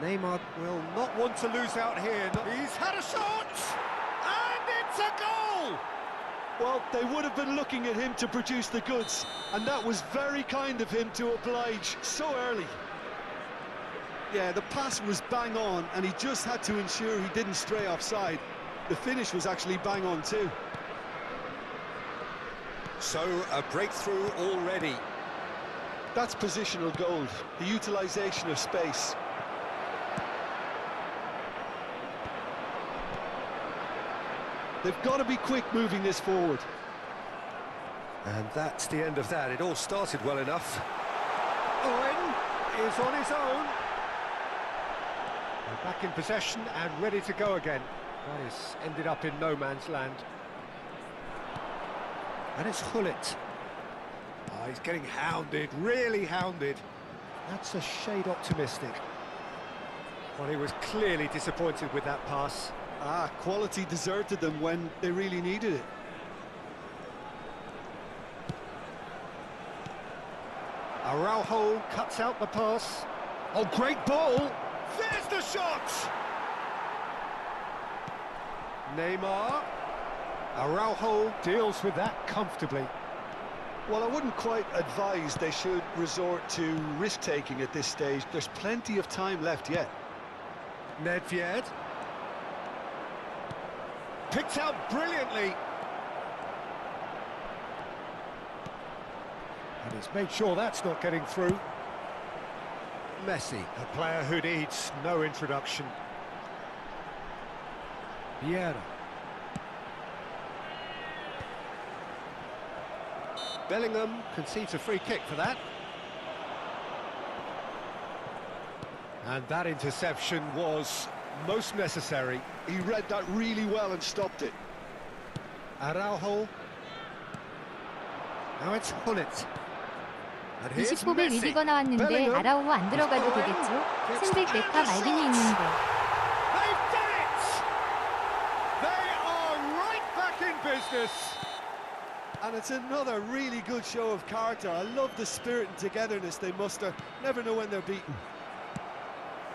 Neymar will not want to lose out here. He's had a shot! And it's a goal! Well, they would have been looking at him to produce the goods, and that was very kind of him to oblige so early. Yeah, the pass was bang on, and he just had to ensure he didn't stray offside. The finish was actually bang on too. So, a breakthrough already. That's positional gold, the utilisation of space. They've got to be quick moving this forward. And that's the end of that. It all started well enough. Owen is on his own. They're back in possession and ready to go again. That is ended up in no man's land. And it's Hullet. Oh, he's getting hounded, really hounded. That's a shade optimistic. Well, he was clearly disappointed with that pass. Ah, quality deserted them when they really needed it. Araujo cuts out the pass. Oh, great ball! There's the shot! Neymar. Araujo deals with that comfortably. Well, I wouldn't quite advise they should resort to risk-taking at this stage. There's plenty of time left yet. Nedved. Picked out brilliantly. And he's made sure that's not getting through. Messi, a player who needs no introduction. Vieira. Bellingham concedes a free kick for that. And that interception was most necessary. He read that really well and stopped it. Araujo. Now it's Hullet. And here's 20곡을 Messi. 리드가 나왔는데 Bellingham. 아라우호 안 들어가도 되겠죠? 승백 메카 말빈이 있는데. They've done it! They are right back in business. And it's another really good show of character. I love the spirit and togetherness they muster. Never know when they're beaten.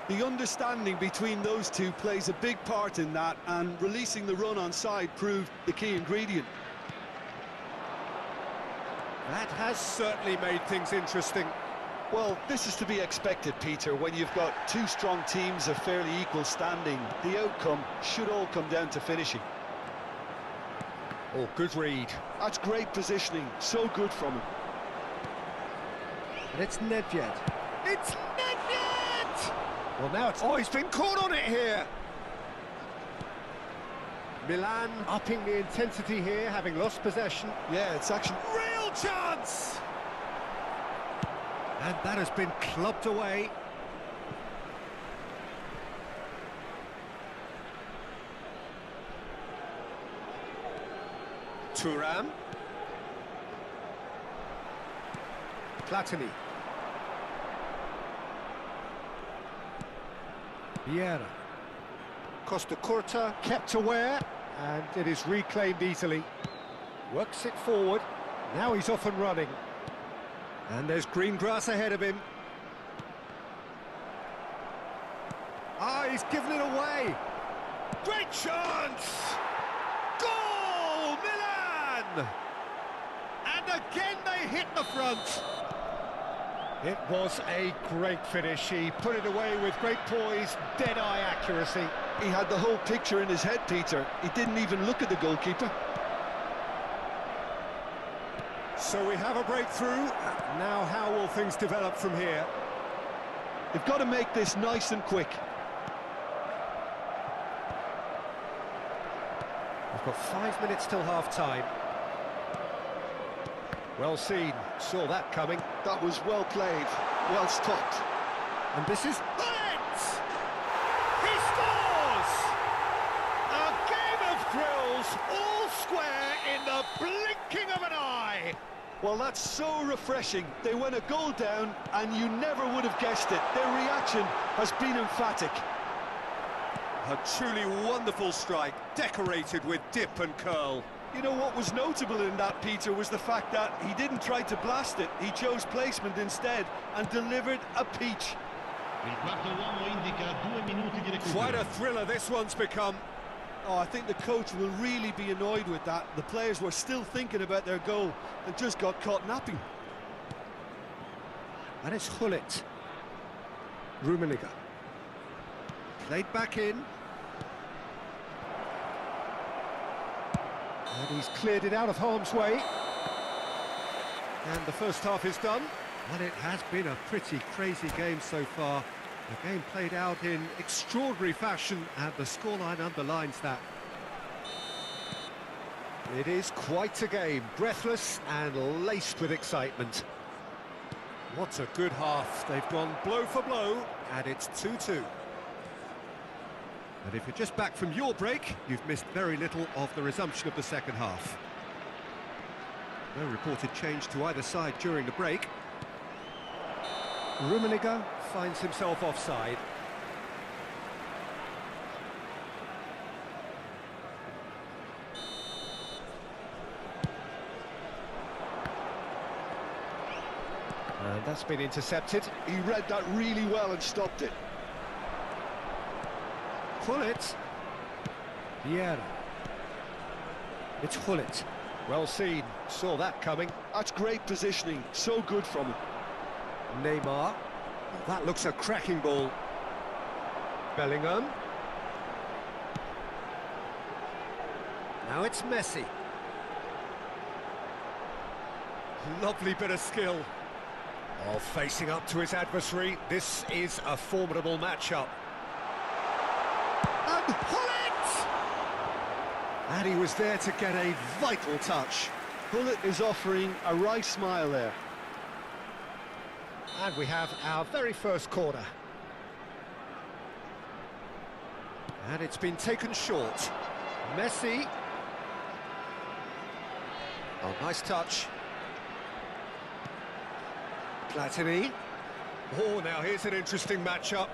The understanding between those two plays a big part in that, and releasing the run on side proved the key ingredient. That has certainly made things interesting. Well, this is to be expected, Peter, when you've got two strong teams of fairly equal standing. The outcome should all come down to finishing. Oh, good read. That's great positioning, so good from him. And it's Nedved. It's Nedved! Well, now it's... Oh, he's been caught on it here! Milan upping the intensity here, having lost possession. Yeah, it's actually... Real chance! And that has been clubbed away. Thuram. Platini. Vieira. Costa Curta kept aware, and it is reclaimed easily. Works it forward. Now he's off and running. And there's green grass ahead of him. Ah, he's given it away. Great chance! Goal, Milan! And again they hit the front. It was a great finish. He put it away with great poise, dead-eye accuracy. He had the whole picture in his head, Peter. He didn't even look at the goalkeeper. So we have a breakthrough. Now how will things develop from here? They've got to make this nice and quick. We've got 5 minutes till half-time. Well seen, saw that coming. That was well played, well stopped. And this is... Bullet! He scores! A game of thrills, all square in the blinking of an eye. Well, that's so refreshing. They went a goal down, and you never would have guessed it. Their reaction has been emphatic. A truly wonderful strike, decorated with dip and curl. You know what was notable in that, Peter, was the fact that he didn't try to blast it. He chose placement instead and delivered a peach. Quite a thriller this one's become. Oh, I think the coach will really be annoyed with that. The players were still thinking about their goal and just got caught napping. And it's Hullet. Rummenigge. Played back in. And he's cleared it out of harm's way. And the first half is done. And it has been a pretty crazy game so far. The game played out in extraordinary fashion, and the scoreline underlines that. It is quite a game, breathless and laced with excitement. What a good half. They've gone blow for blow, and it's 2-2. And if you're just back from your break, you've missed very little of the resumption of the second half. No reported change to either side during the break. Rummenigge finds himself offside. And that's been intercepted. He read that really well and stopped it. Hullet. Vieira. It's Hullet. Well seen. Saw that coming. That's great positioning. So good from him. Neymar. Well, that looks a cracking ball. Bellingham. Now it's Messi. Lovely bit of skill. Oh, facing up to his adversary. This is a formidable matchup. And Hullet! And he was there to get a vital touch. Hullet is offering a right smile there. And we have our very first corner. And it's been taken short. Messi. Oh, nice touch. Platini. Oh, now here's an interesting matchup.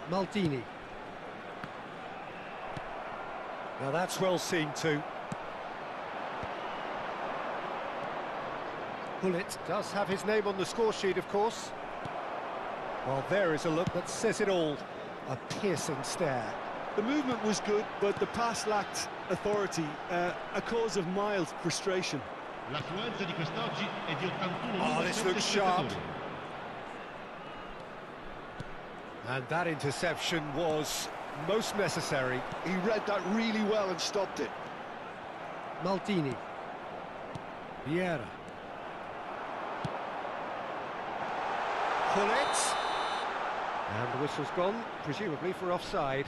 Maldini. Now that's well seen too. Hullet does have his name on the score sheet, of course. Well, there is a look that says it all. A piercing stare. The movement was good, but the pass lacked authority, a cause of mild frustration. Oh, this looks sharp. And that interception was most necessary. He read that really well and stopped it. Maldini. Vieira. Hullet. And the whistle's gone, presumably for offside.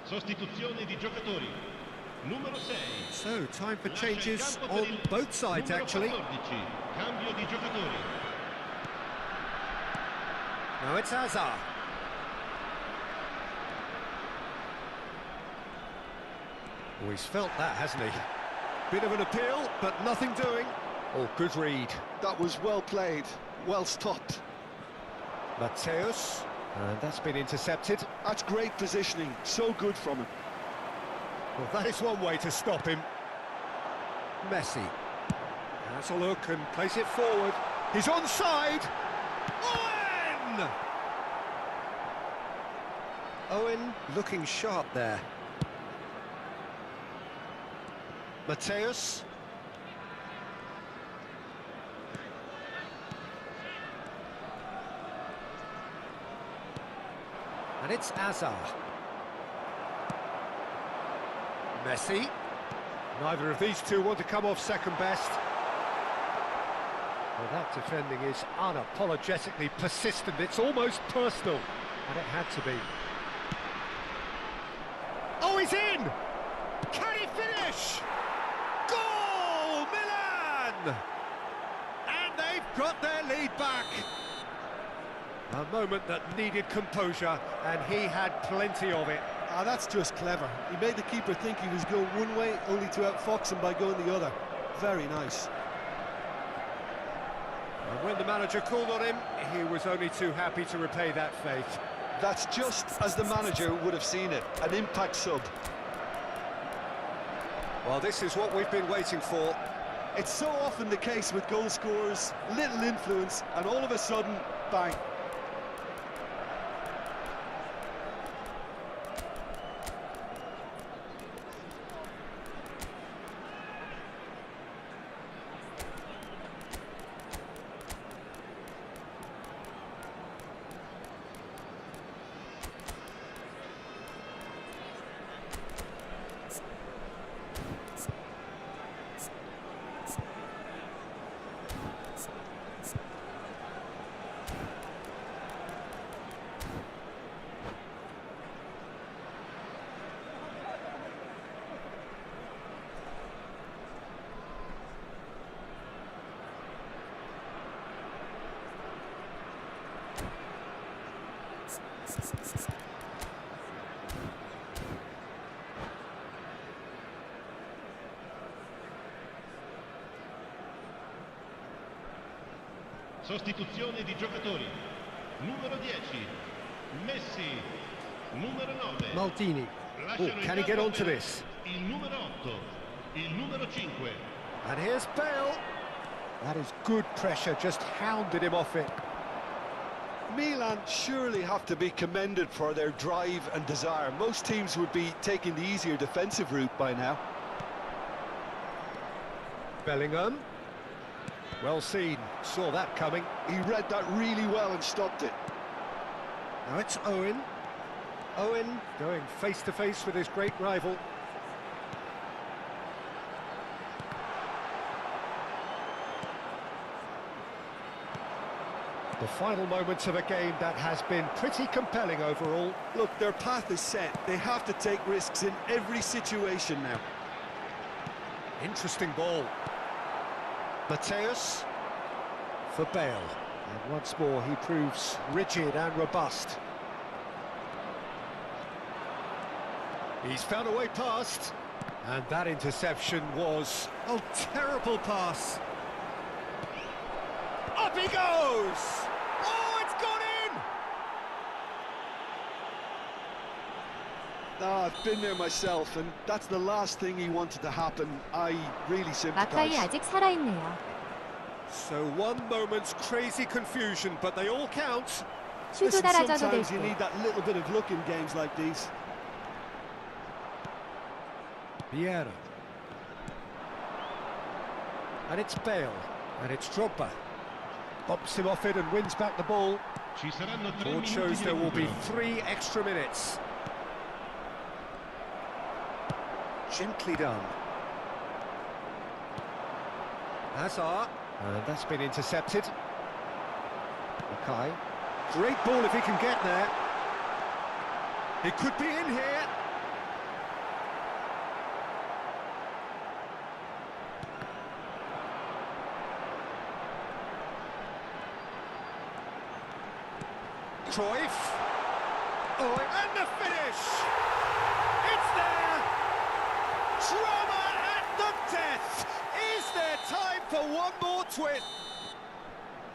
Sostituzione di giocatori. Numero 6. So, time for changes on both sides, actually. 14. Cambio di giocatori. Now it's Hazard. Oh, he's felt that, hasn't he? Bit of an appeal, but nothing doing. Oh, good read. That was well played, well stopped. Mateus, and that's been intercepted. That's great positioning, so good from him. Well, that is one way to stop him. Messi. Has a look and plays it forward. He's onside. Owen! Owen looking sharp there. Mateus. And it's Hazard. Messi. Neither of these two want to come off second best. Well, that defending is unapologetically persistent. It's almost personal. And it had to be. Oh, he's in! Can he finish? Goal, Milan! And they've got their lead back. A moment that needed composure, and he had plenty of it. Ah, that's just clever. He made the keeper think he was going one way, only to outfox him by going the other. Very nice. And when the manager called on him, he was only too happy to repay that faith. That's just as the manager would have seen it, an impact sub. Well, this is what we've been waiting for. It's so often the case with goal scorers, little influence, and all of a sudden, bang. Sostituzione di giocatori. Numero 10. Messi. Numero 9. Maldini. Oh, can he get onto this? Il numero 8. Il numero 5. And here's Bale. That is good pressure, just hounded him off it. Milan surely have to be commended for their drive and desire. Most teams would be taking the easier defensive route by now. Bellingham. Well seen, saw that coming. He read that really well and stopped it. Now it's Owen. Owen going face-to-face with his great rival. The final moments of a game that has been pretty compelling overall. Look, their path is set. They have to take risks in every situation now. Interesting ball. Mateus for Bale. And once more he proves rigid and robust. He's found a way past. And that interception was a terrible pass. Up he goes! Oh, it's gone in! I've been there myself, and that's the last thing he wanted to happen. I really 마카이 sympathize. 아직 살아있네요. So one moment's crazy confusion, but they all count. 슈도 Listen, 달아줘도 될 sometimes you 듯. need that little bit of luck in games like these. Vieira. And it's Bale. And it's Drogba. Bumps him off it and wins back the ball. Ci saranno 3 Board minuti shows di there will be recupero. 3 extra minutes. Gently done. Hazard. And that's been intercepted. Okay. Great ball if he can get there. He could be in here. Cruyff. Oh, and the finish! It's there! Drama at the death! Is there time for one more twist?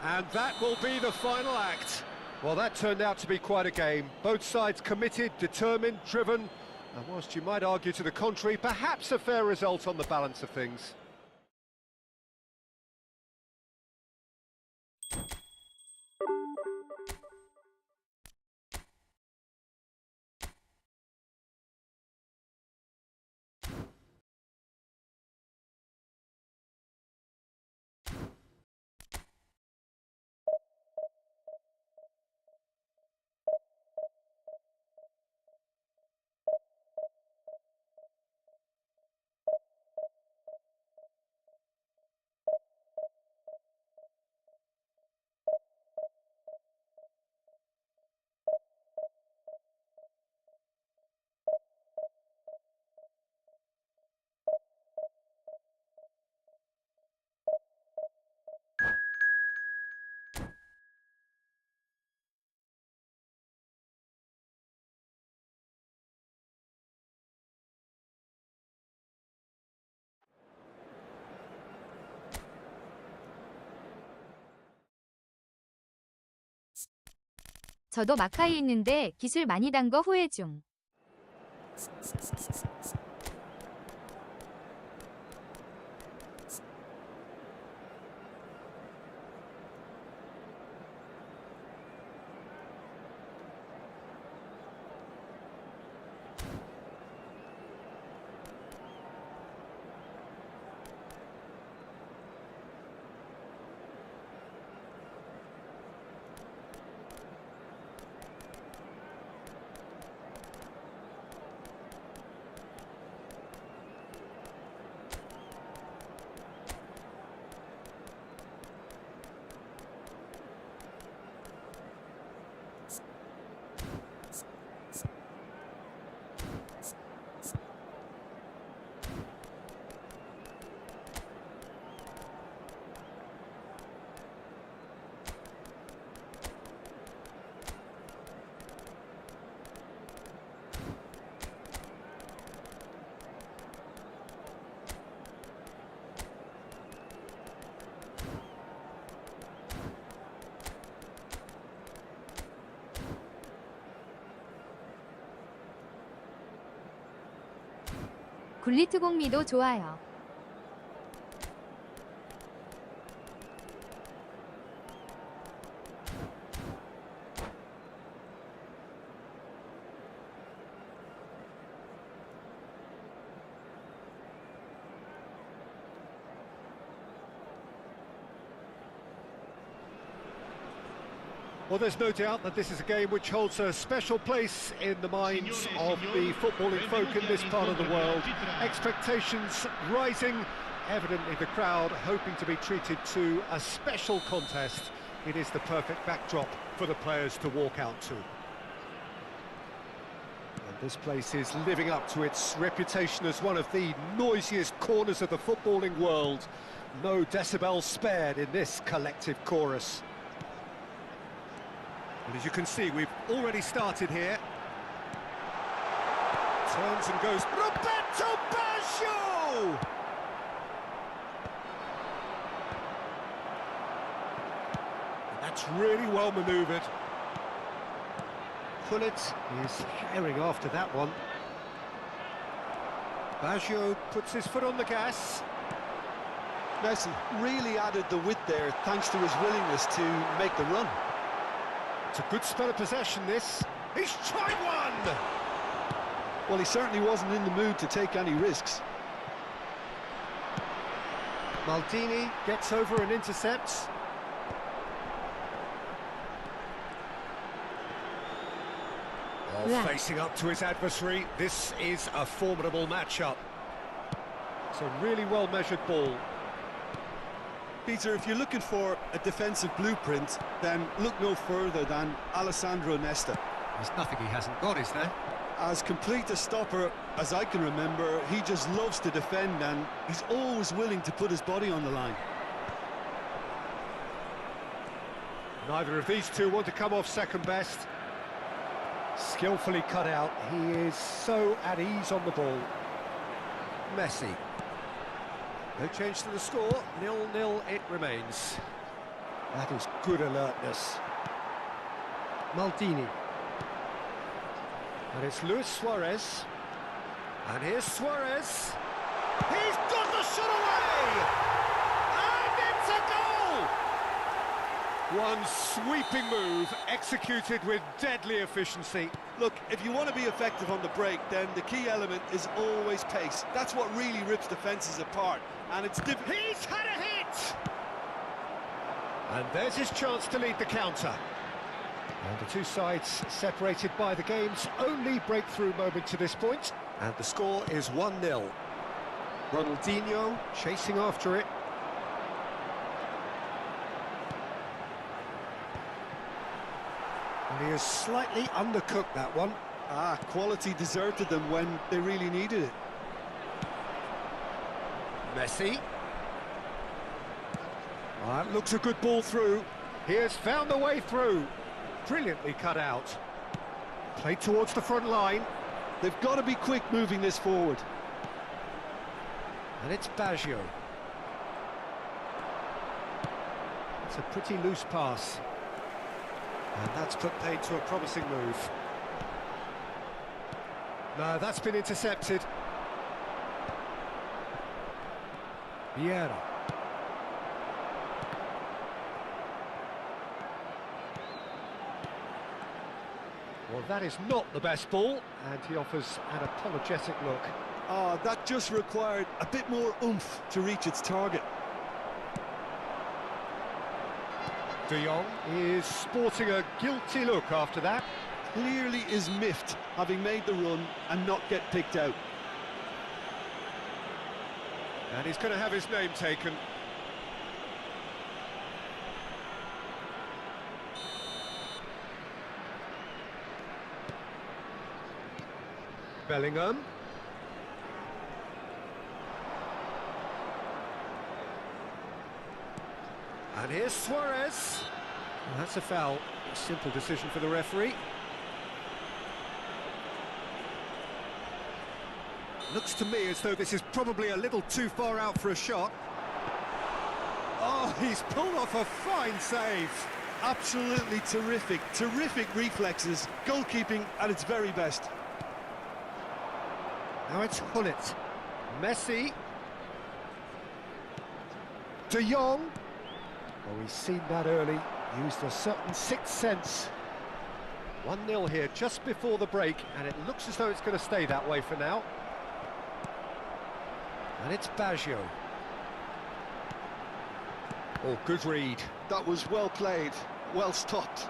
And that will be the final act. Well, that turned out to be quite a game. Both sides committed, determined, driven. And whilst you might argue to the contrary, perhaps a fair result on the balance of things. 저도 마카이 있는데 기술 많이 단 거 후회 중. 굴리트공미도 좋아요. Well, there's no doubt that this is a game which holds a special place in the minds of the footballing folk in this part of the world. Expectations rising, evidently the crowd hoping to be treated to a special contest. It is the perfect backdrop for the players to walk out to. And this place is living up to its reputation as one of the noisiest corners of the footballing world. No decibels spared in this collective chorus. And as you can see, we've already started here. Turns and goes, Roberto Baggio! And that's really well manoeuvred. Pullet is herring after that one. Baggio puts his foot on the gas. Messi really added the width there thanks to his willingness to make the run. It's a good spell of possession, this. He's tried one! Well, he certainly wasn't in the mood to take any risks. Maldini gets over and intercepts. Yeah. Facing up to his adversary, this is a formidable matchup. It's a really well-measured ball. Peter, if you're looking for a defensive blueprint, then look no further than Alessandro Nesta. There's nothing he hasn't got, is there? As complete a stopper as I can remember, he just loves to defend and he's always willing to put his body on the line. Neither of these two want to come off second best. Skillfully cut out. He is so at ease on the ball. Messi. No change to the score. 0-0 it remains. That is good alertness. Maldini. And it's Luis Suarez. And here's Suarez. He's got the shot away! And it's a goal! One sweeping move, executed with deadly efficiency. Look, if you want to be effective on the break, then the key element is always pace. That's what really rips defences apart, and it's difficult. He's had a hit! And there's his chance to lead the counter. And the two sides separated by the game's only breakthrough moment to this point. And the score is 1-0. Ronaldinho chasing after it. And he has slightly undercooked that one. Quality deserted them when they really needed it. Messi. That looks a good ball through. He has found the way through. Brilliantly cut out. Played towards the front line. They've got to be quick moving this forward. And it's Baggio. It's a pretty loose pass. And that's put paid to a promising move. No, that's been intercepted. Vieira. Well, that is not the best ball, and he offers an apologetic look. That just required a bit more oomph to reach its target. De Jong is sporting a guilty look after that. Clearly is miffed, having made the run and not get picked out. And he's going to have his name taken. Bellingham. And here's Suarez. Well, that's a foul. A simple decision for the referee. Looks to me as though this is probably a little too far out for a shot. Oh, he's pulled off a fine save. Absolutely terrific, terrific reflexes, goalkeeping at its very best. Now it's Hullet. Messi. De Jong. Oh, he's seen that early. Used a certain sixth sense. 1-0 here just before the break, and it looks as though it's going to stay that way for now. And it's Baggio. Oh, good read. That was well played, well stopped.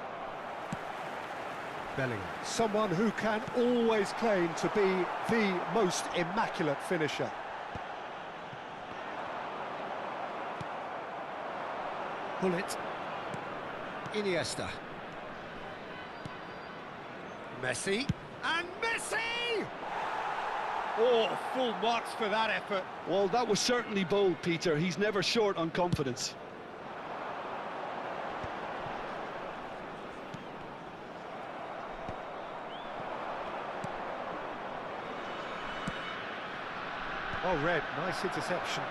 Bellingham, someone who can always claim to be the most immaculate finisher. Hullet. Iniesta. Messi. And Messi! Oh, full marks for that effort. Well, that was certainly bold, Peter. He's never short on confidence. Oh, Red, nice interception.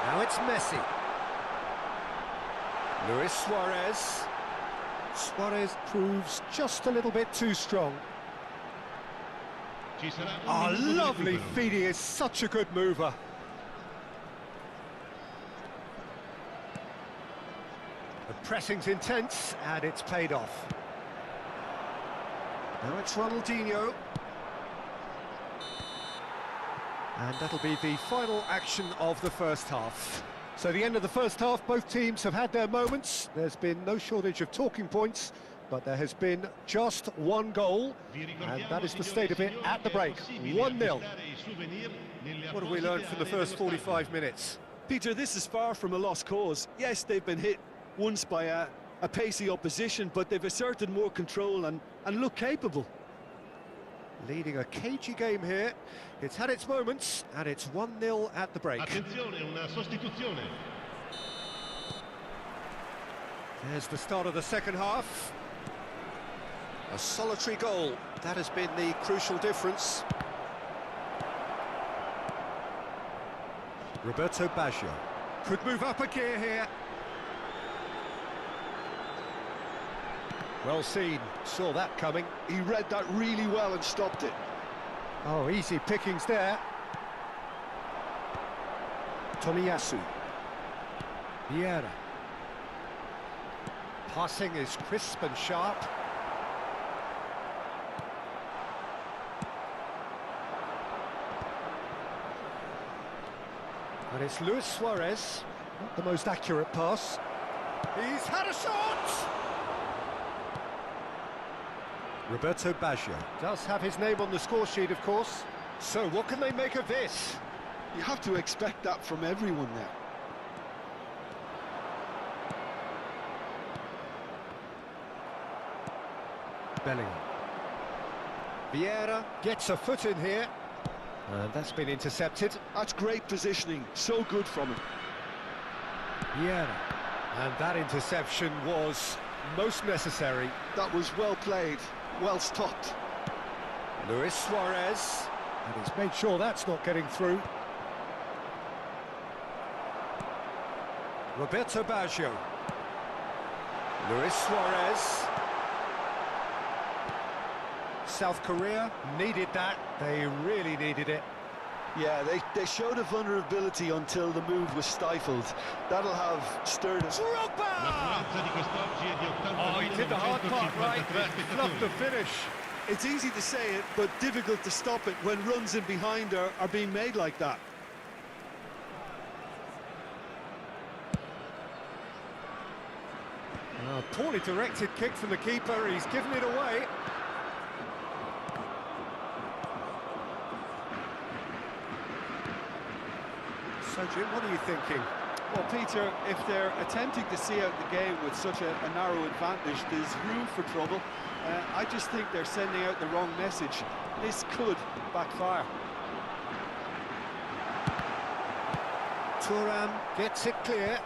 Now it's Messi. Luis Suarez. Suarez proves just a little bit too strong. Ci sarà un Oh, minuto di lovely recupero. feed. He is such a good mover. The pressing's intense, and it's paid off. Now it's Ronaldinho. And that'll be the final action of the first half. So the end of the first half, both teams have had their moments. There's been no shortage of talking points, but there has been just one goal, and that is the state of it at the break. 1-0. What have we learned from the first 45 minutes? Peter, this is far from a lost cause. Yes, they've been hit once by a pacey opposition, but they've asserted more control and look capable. Leading a cagey game here. It's had its moments, and it's 1-0 at the break. Attenzione, una sostituzione. There's the start of the second half. A solitary goal. That has been the crucial difference. Roberto Baggio could move up a gear here. Well seen, saw that coming. He read that really well and stopped it. Oh, easy pickings there. Tomiyasu. Vieira. Passing is crisp and sharp. And it's Luis Suarez. Not the most accurate pass. He's had a shot! Roberto Baggio does have his name on the score sheet, of course. So what can they make of this? You have to expect that from everyone now. Bellingham. Vieira gets a foot in here. And that's been intercepted. That's great positioning, so good from him. Vieira. And that interception was most necessary. That was well played, well stopped. Luis Suarez. And he's made sure that's not getting through. Roberto Baggio. Luis Suarez. South Korea needed that. They really needed it. Yeah, they showed a vulnerability until the move was stifled. That'll have stirred us. Drogba! L'affluenza di quest'oggi è di Oh, he did the hard part right, but fluffed the finish. It's easy to say it, but difficult to stop it when runs in behind are being made like that. Poorly directed kick from the keeper, he's given it away. So, Jim, what are you thinking? Well, Peter, if they're attempting to see out the game with such a narrow advantage, there's room for trouble. I just think they're sending out the wrong message. This could backfire. Thuram gets it clear.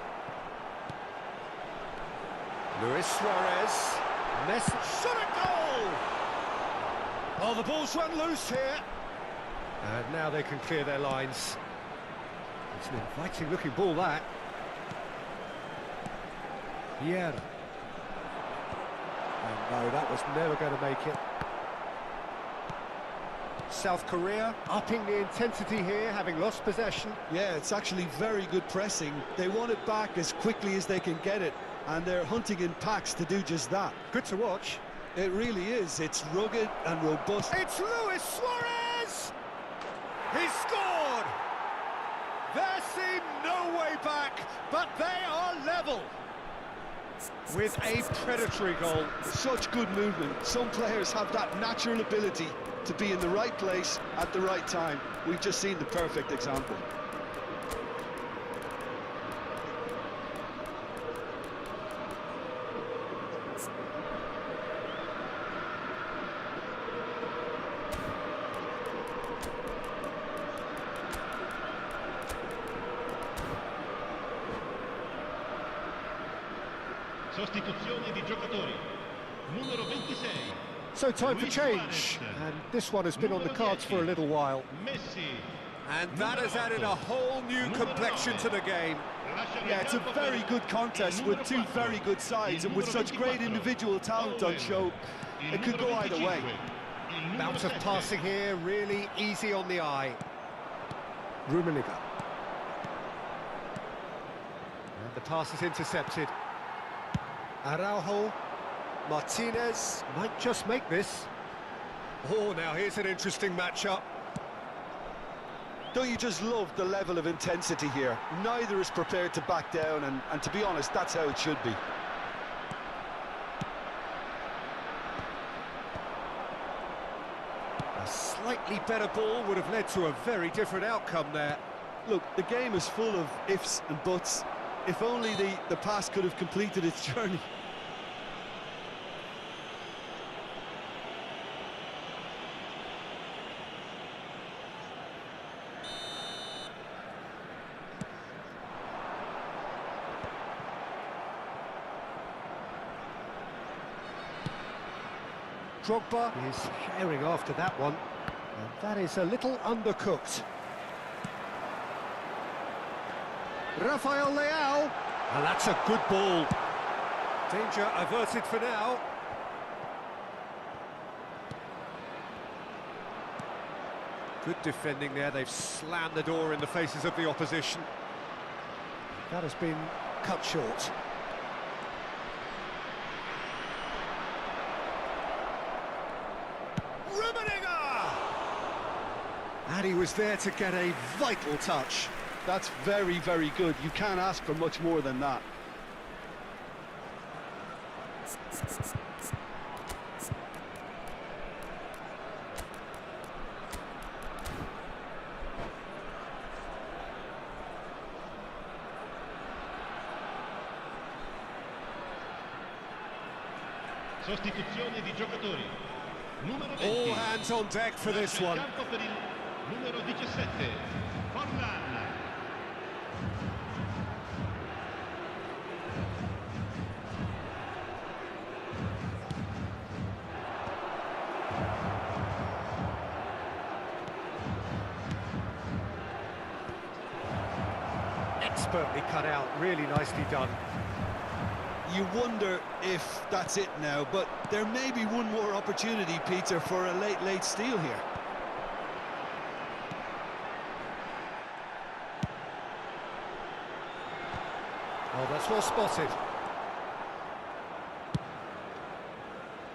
Luis Suarez. Shot a goal! Oh, the ball's run loose here. And now they can clear their lines. It's an inviting looking ball, that. Vieira. And no, that was never going to make it. South Korea upping the intensity here, having lost possession. Yeah, it's actually very good pressing. They want it back as quickly as they can get it, and they're hunting in packs to do just that. Good to watch. It really is. It's rugged and robust. It's Luis Suarez! He's scored! There seemed no way back, but they are level with a predatory goal. Such good movement. Some players have that natural ability to be in the right place at the right time. We've just seen the perfect example. Sostituzione di giocatori. Numero 26. So time for change, and this one has been on the cards for a little while. Messi. And that has added a whole new complexion to the game. Yeah, it's a very good contest with two very good sides, and with such great individual talent on show, it could go either way. Bounce of passing here, really easy on the eye. Rummenigge. And the pass is intercepted. Araujo. Martinez might just make this. Oh, now here's an interesting matchup. Don't you just love the level of intensity here? Neither is prepared to back down, and to be honest, that's how it should be. A slightly better ball would have led to a very different outcome there. Look, the game is full of ifs and buts. If only the pass could have completed its journey. Drogba is herring after that one, and that is a little undercooked. Rafael Leao, and that's a good ball. Danger averted for now. Good defending there, they've slammed the door in the faces of the opposition. That has been cut short. And he was there to get a vital touch. That's very, very good. You can't ask for much more than that. Sostituzione di giocatori. Numero 20. All hands on deck for this one. Numero 17, Forlan. Expertly cut out, really nicely done. You wonder if that's it now, but there may be one more opportunity, Peter, for a late steal here. Oh, that's well spotted.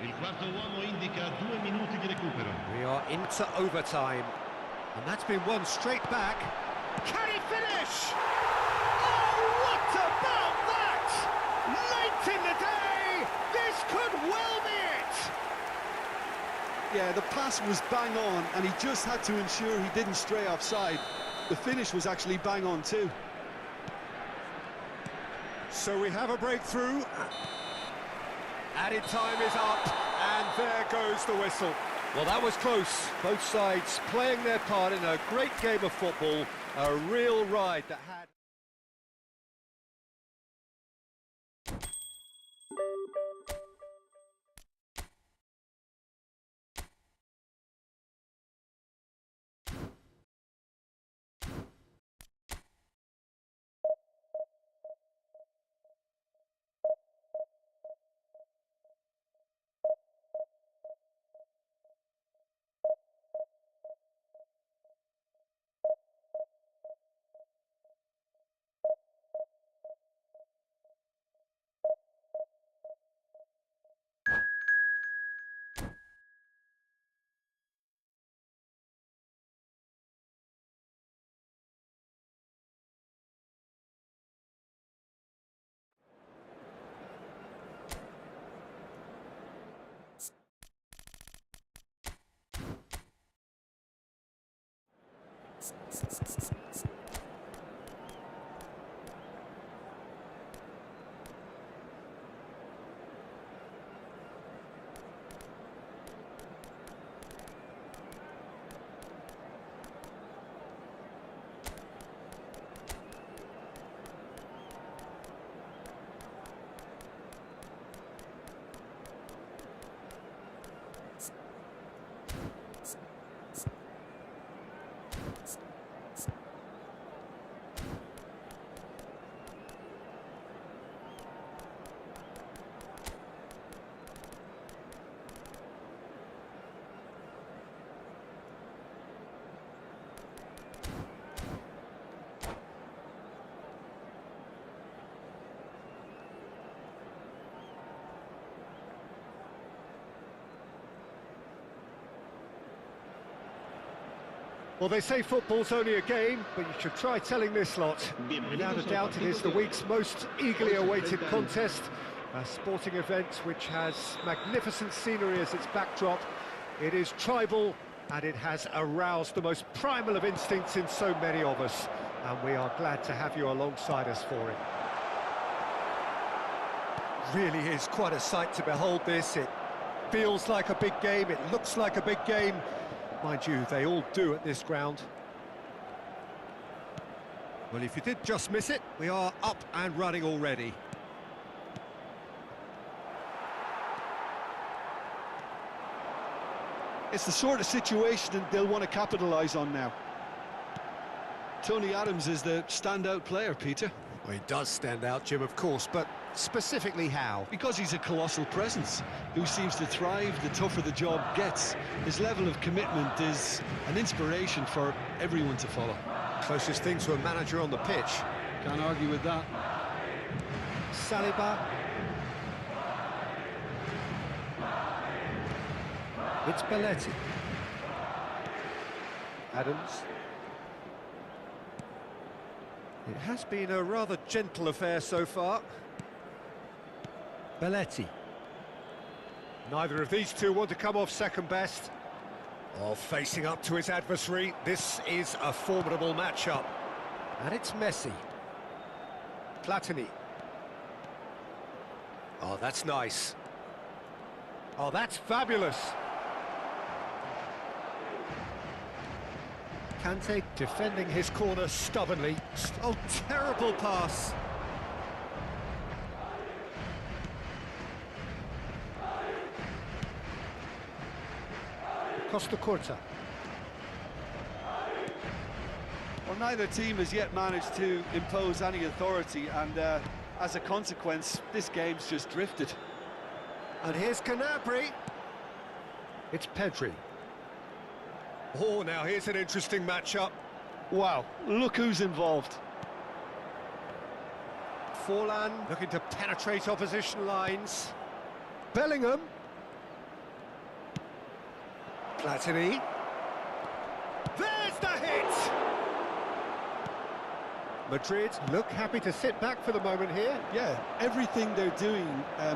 Il quarto uomo indica 2 minuti di recupero. We are into overtime, and that's been won straight back. Can he finish? Oh, what about that? Late in the day, this could well be it. Yeah, the pass was bang on, and he just had to ensure he didn't stray offside. The finish was actually bang on too. So we have a breakthrough. Added time is up, and there goes the whistle. Well, that was close. Both sides playing their part in a great game of football, a real ride that had... Well, they say football's only a game, but you should try telling this lot. Without a doubt, it is the week's most eagerly awaited contest. A sporting event which has magnificent scenery as its backdrop. It is tribal, and it has aroused the most primal of instincts in so many of us. And we are glad to have you alongside us for it. Really is quite a sight to behold this. It feels like a big game, it looks like a big game. Mind you, they all do at this ground. Well, if you did just miss it, we are up and running already. It's the sort of situation they'll want to capitalise on now. Tony Adams is the standout player, Peter. Well, he does stand out, Jim, of course, but specifically how? Because he's a colossal presence who seems to thrive the tougher the job gets. His level of commitment is an inspiration for everyone to follow. Closest thing to a manager on the pitch. Can't argue with that. Saliba. It's Belletti. Adams. It has been a rather gentle affair so far. Belletti. Neither of these two want to come off second best. Oh, facing up to his adversary, this is a formidable matchup. And it's Messi. Platini. Oh, that's nice. Oh, that's fabulous. Kante defending his corner stubbornly. Oh, terrible pass. Costa Curta. Well, neither team has yet managed to impose any authority, and as a consequence, this game's just drifted. And here's Canabri. It's Pedri. Oh, now here's an interesting matchup. Wow, look who's involved. Forlan looking to penetrate opposition lines. Bellingham. Platini. There's the hit! Madrid look happy to sit back for the moment here. Yeah, everything they're doing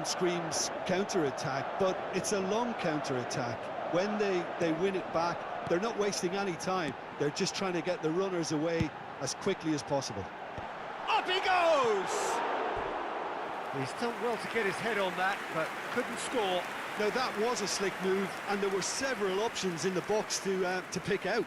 screams counter-attack, but it's a long counter-attack. When they win it back, they're not wasting any time. They're just trying to get the runners away as quickly as possible. Up he goes! He's done well to get his head on that, but couldn't score. Now, that was a slick move, and there were several options in the box to pick out.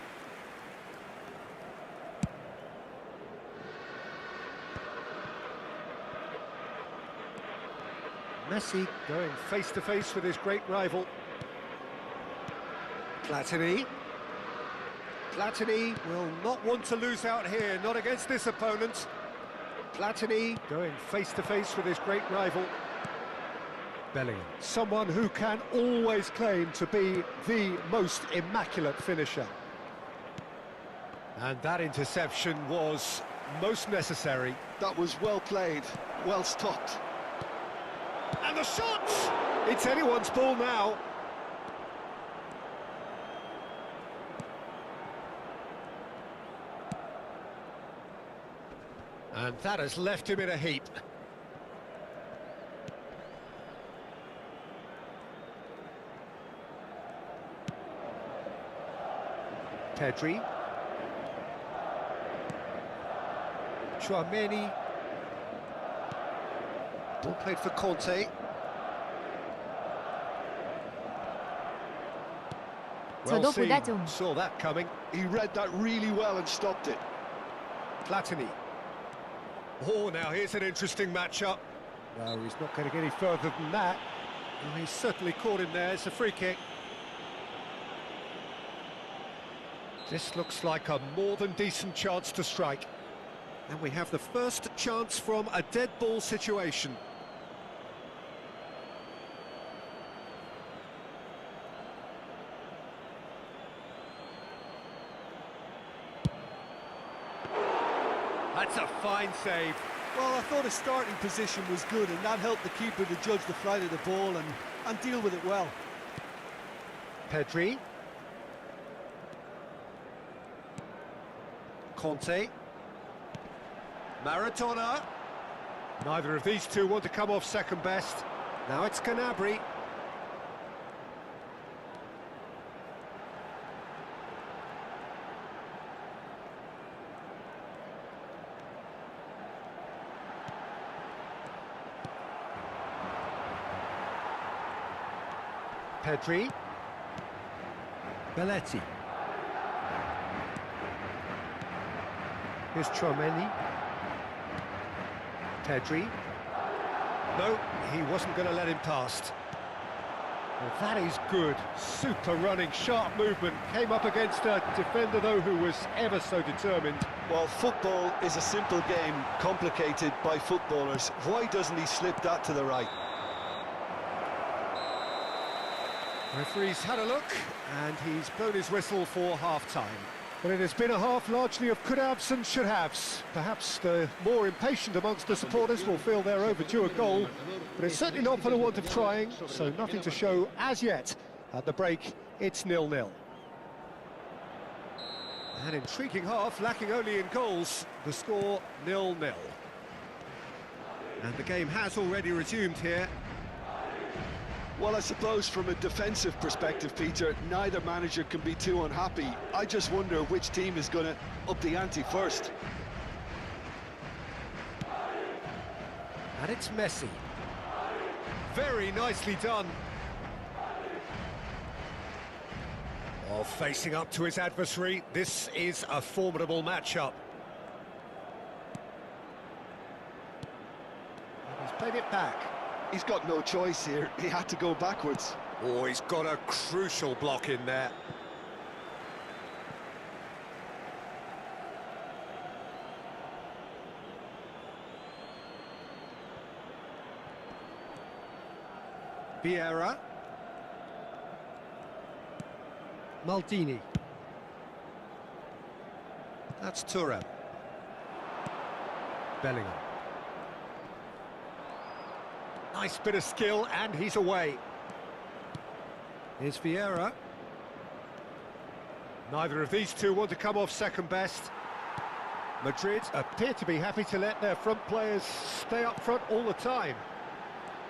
Messi going face-to-face with his great rival. Platini. Platini will not want to lose out here, not against this opponent. Platini going face-to-face with his great rival. Bellingham, someone who can always claim to be the most immaculate finisher. And that interception was most necessary. That was well played, well stopped. And the shot! It's anyone's ball now. And that has left him in a heap. Pedri. Chouameni. Ball played for Conte. 저도 보다 좀. Saw that coming. He read that really well and stopped it. Platini. Oh, now here's an interesting matchup. No, he's not going to get any further than that. Well, he's certainly caught him there. It's a free kick. This looks like a more than decent chance to strike. And we have the first chance from a dead ball situation. That's a fine save. Well, I thought his starting position was good, and that helped the keeper to judge the flight of the ball and deal with it well. Pedri. Conte. Maradona. Neither of these two want to come off second best. Now it's Gnabry. Pedri. Belletti. Here's Chouameni. Pedri. No, he wasn't going to let him past. Well, that is good. Super running, sharp movement. Came up against a defender, though, who was ever so determined. Well, football is a simple game, complicated by footballers. Why doesn't he slip that to the right? Referee's had a look, and he's blown his whistle for half-time. But it has been a half largely of could-haves and should-haves. Perhaps the more impatient amongst the supporters will feel they're overdue a goal, but it's certainly not for the want of trying, so nothing to show as yet. At the break, it's 0-0. An intriguing half, lacking only in goals. The score 0-0. And the game has already resumed here. Well, I suppose from a defensive perspective, Peter, neither manager can be too unhappy. I just wonder which team is going to up the ante first. And it's Messi. Very nicely done. Oh, facing up to his adversary, this is a formidable matchup. And he's played it back. He's got no choice here. He had to go backwards. Oh, he's got a crucial block in there. Vieira. Maldini. That's Thuram. Bellingham. Nice bit of skill, and he's away. Here's Vieira. Neither of these two want to come off second best. Madrid appear to be happy to let their front players stay up front all the time.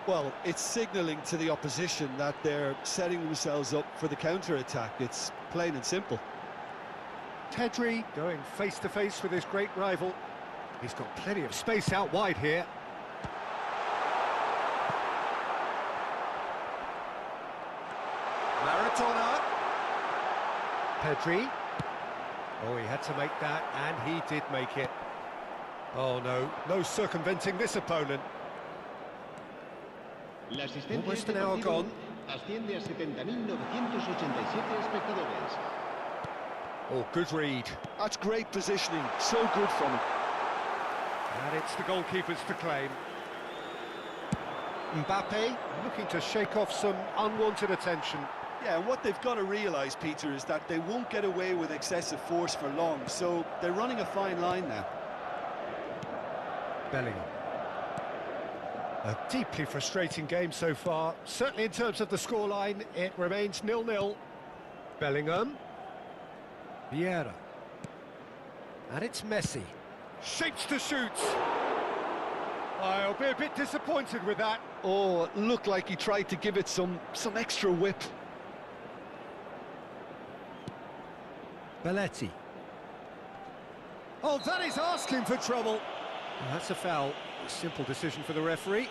Well, it's signalling to the opposition that they're setting themselves up for the counter-attack. It's plain and simple. Pedri going face-to-face with his great rival. He's got plenty of space out wide here. Maradona. Pedri. Oh, he had to make that, and he did make it. Oh, no circumventing this opponent. Almost an hour gone. Asciende a 70.987 espectadores. Oh, good read. That's great positioning, so good from him. And it's the goalkeepers to claim. Mbappe looking to shake off some unwanted attention. Yeah, and what they've got to realise, Peter, is that they won't get away with excessive force for long, so they're running a fine line now. Bellingham. A deeply frustrating game so far. Certainly in terms of the scoreline, it remains 0-0. Bellingham. Vieira. And it's Messi. Shapes to shoot. I'll be a bit disappointed with that. Oh, it looked like he tried to give it some extra whip. Belletti. Oh, that is asking for trouble. Well, that's a foul. A simple decision for the referee.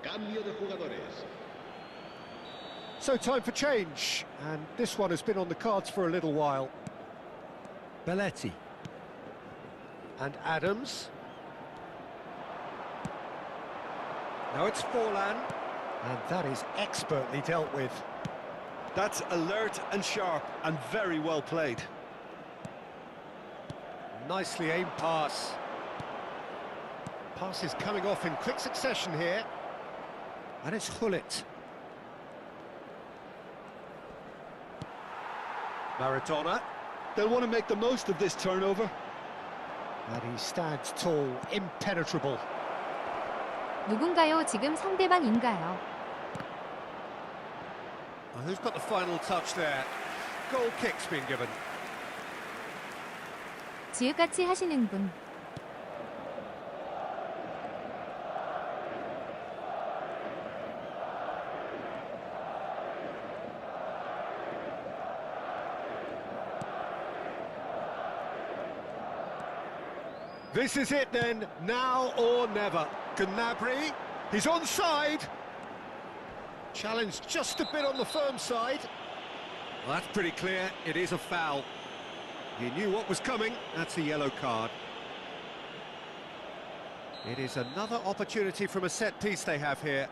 Cambio de jugadores. So time for change, and this one has been on the cards for a little while. Belletti. And Adams. Now it's Forlan. And that is expertly dealt with. That's alert and sharp and very well played. Nicely aimed pass. Pass is coming off in quick succession here. And it's Hullet. Maradona. They'll want to make the most of this turnover. And he stands tall, impenetrable. 누군가요? 지금 상대방인가요? Who's got the final touch there? Goal kick's been given. 지읒같이 하시는 분. This is it then, now or never. Gnabry, he's onside. Challenge just a bit on the firm side. Well, that's pretty clear, it is a foul. He knew what was coming, that's a yellow card. It is another opportunity from a set piece they have here.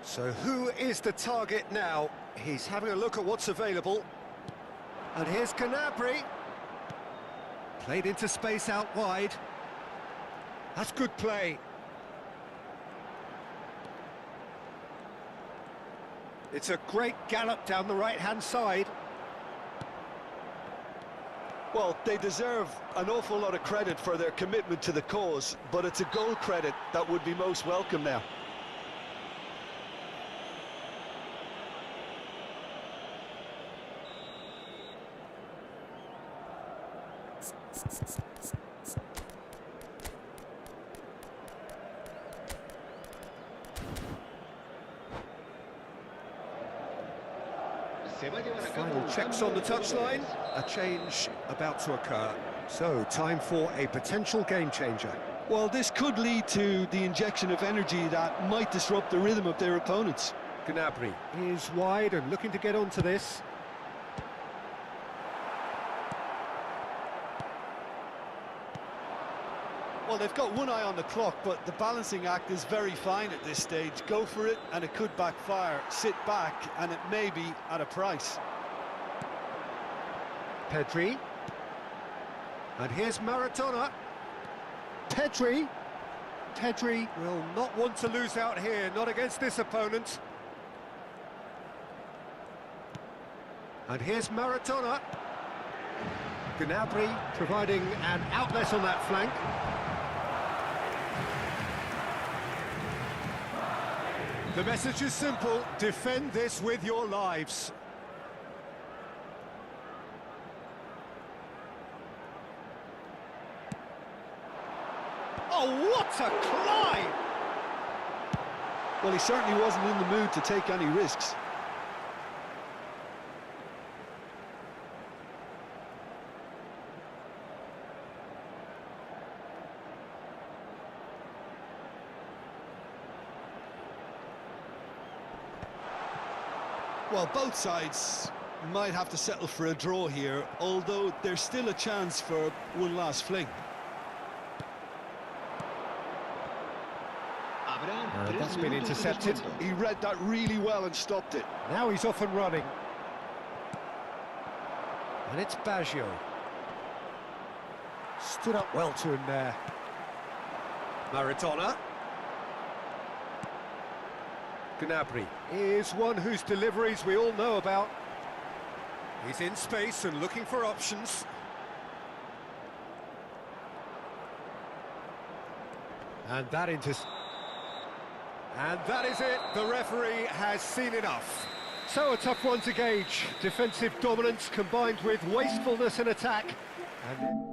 So who is the target now? He's having a look at what's available. And here's Gnabry. Played into space out wide. That's good play. It's a great gallop down the right-hand side. Well, they deserve an awful lot of credit for their commitment to the cause, but it's a goal credit that would be most welcome now. Final checks on the touchline. A change about to occur. So, time for a potential game changer. Well, this could lead to the injection of energy that might disrupt the rhythm of their opponents. Gnabry is wide and looking to get onto this. Well, they've got one eye on the clock, but the balancing act is very fine at this stage. Go for it, and it could backfire. Sit back, and it may be at a price. Pedri. And here's Maradona. Pedri. Pedri will not want to lose out here, not against this opponent. And here's Maradona. Gnabry providing an outlet on that flank. The message is simple, defend this with your lives. Oh, what a climb! Well, he certainly wasn't in the mood to take any risks. Well, both sides might have to settle for a draw here, although there's still a chance for one last fling. That's been intercepted. He read that really well and stopped it. Now he's off and running. And it's Baggio. Stood up well to him there. Maradona. Gnabry is one whose deliveries we all know about. He's in space and looking for options. And that is it. The referee has seen enough. So a tough one to gauge. Defensive dominance combined with wastefulness in attack. And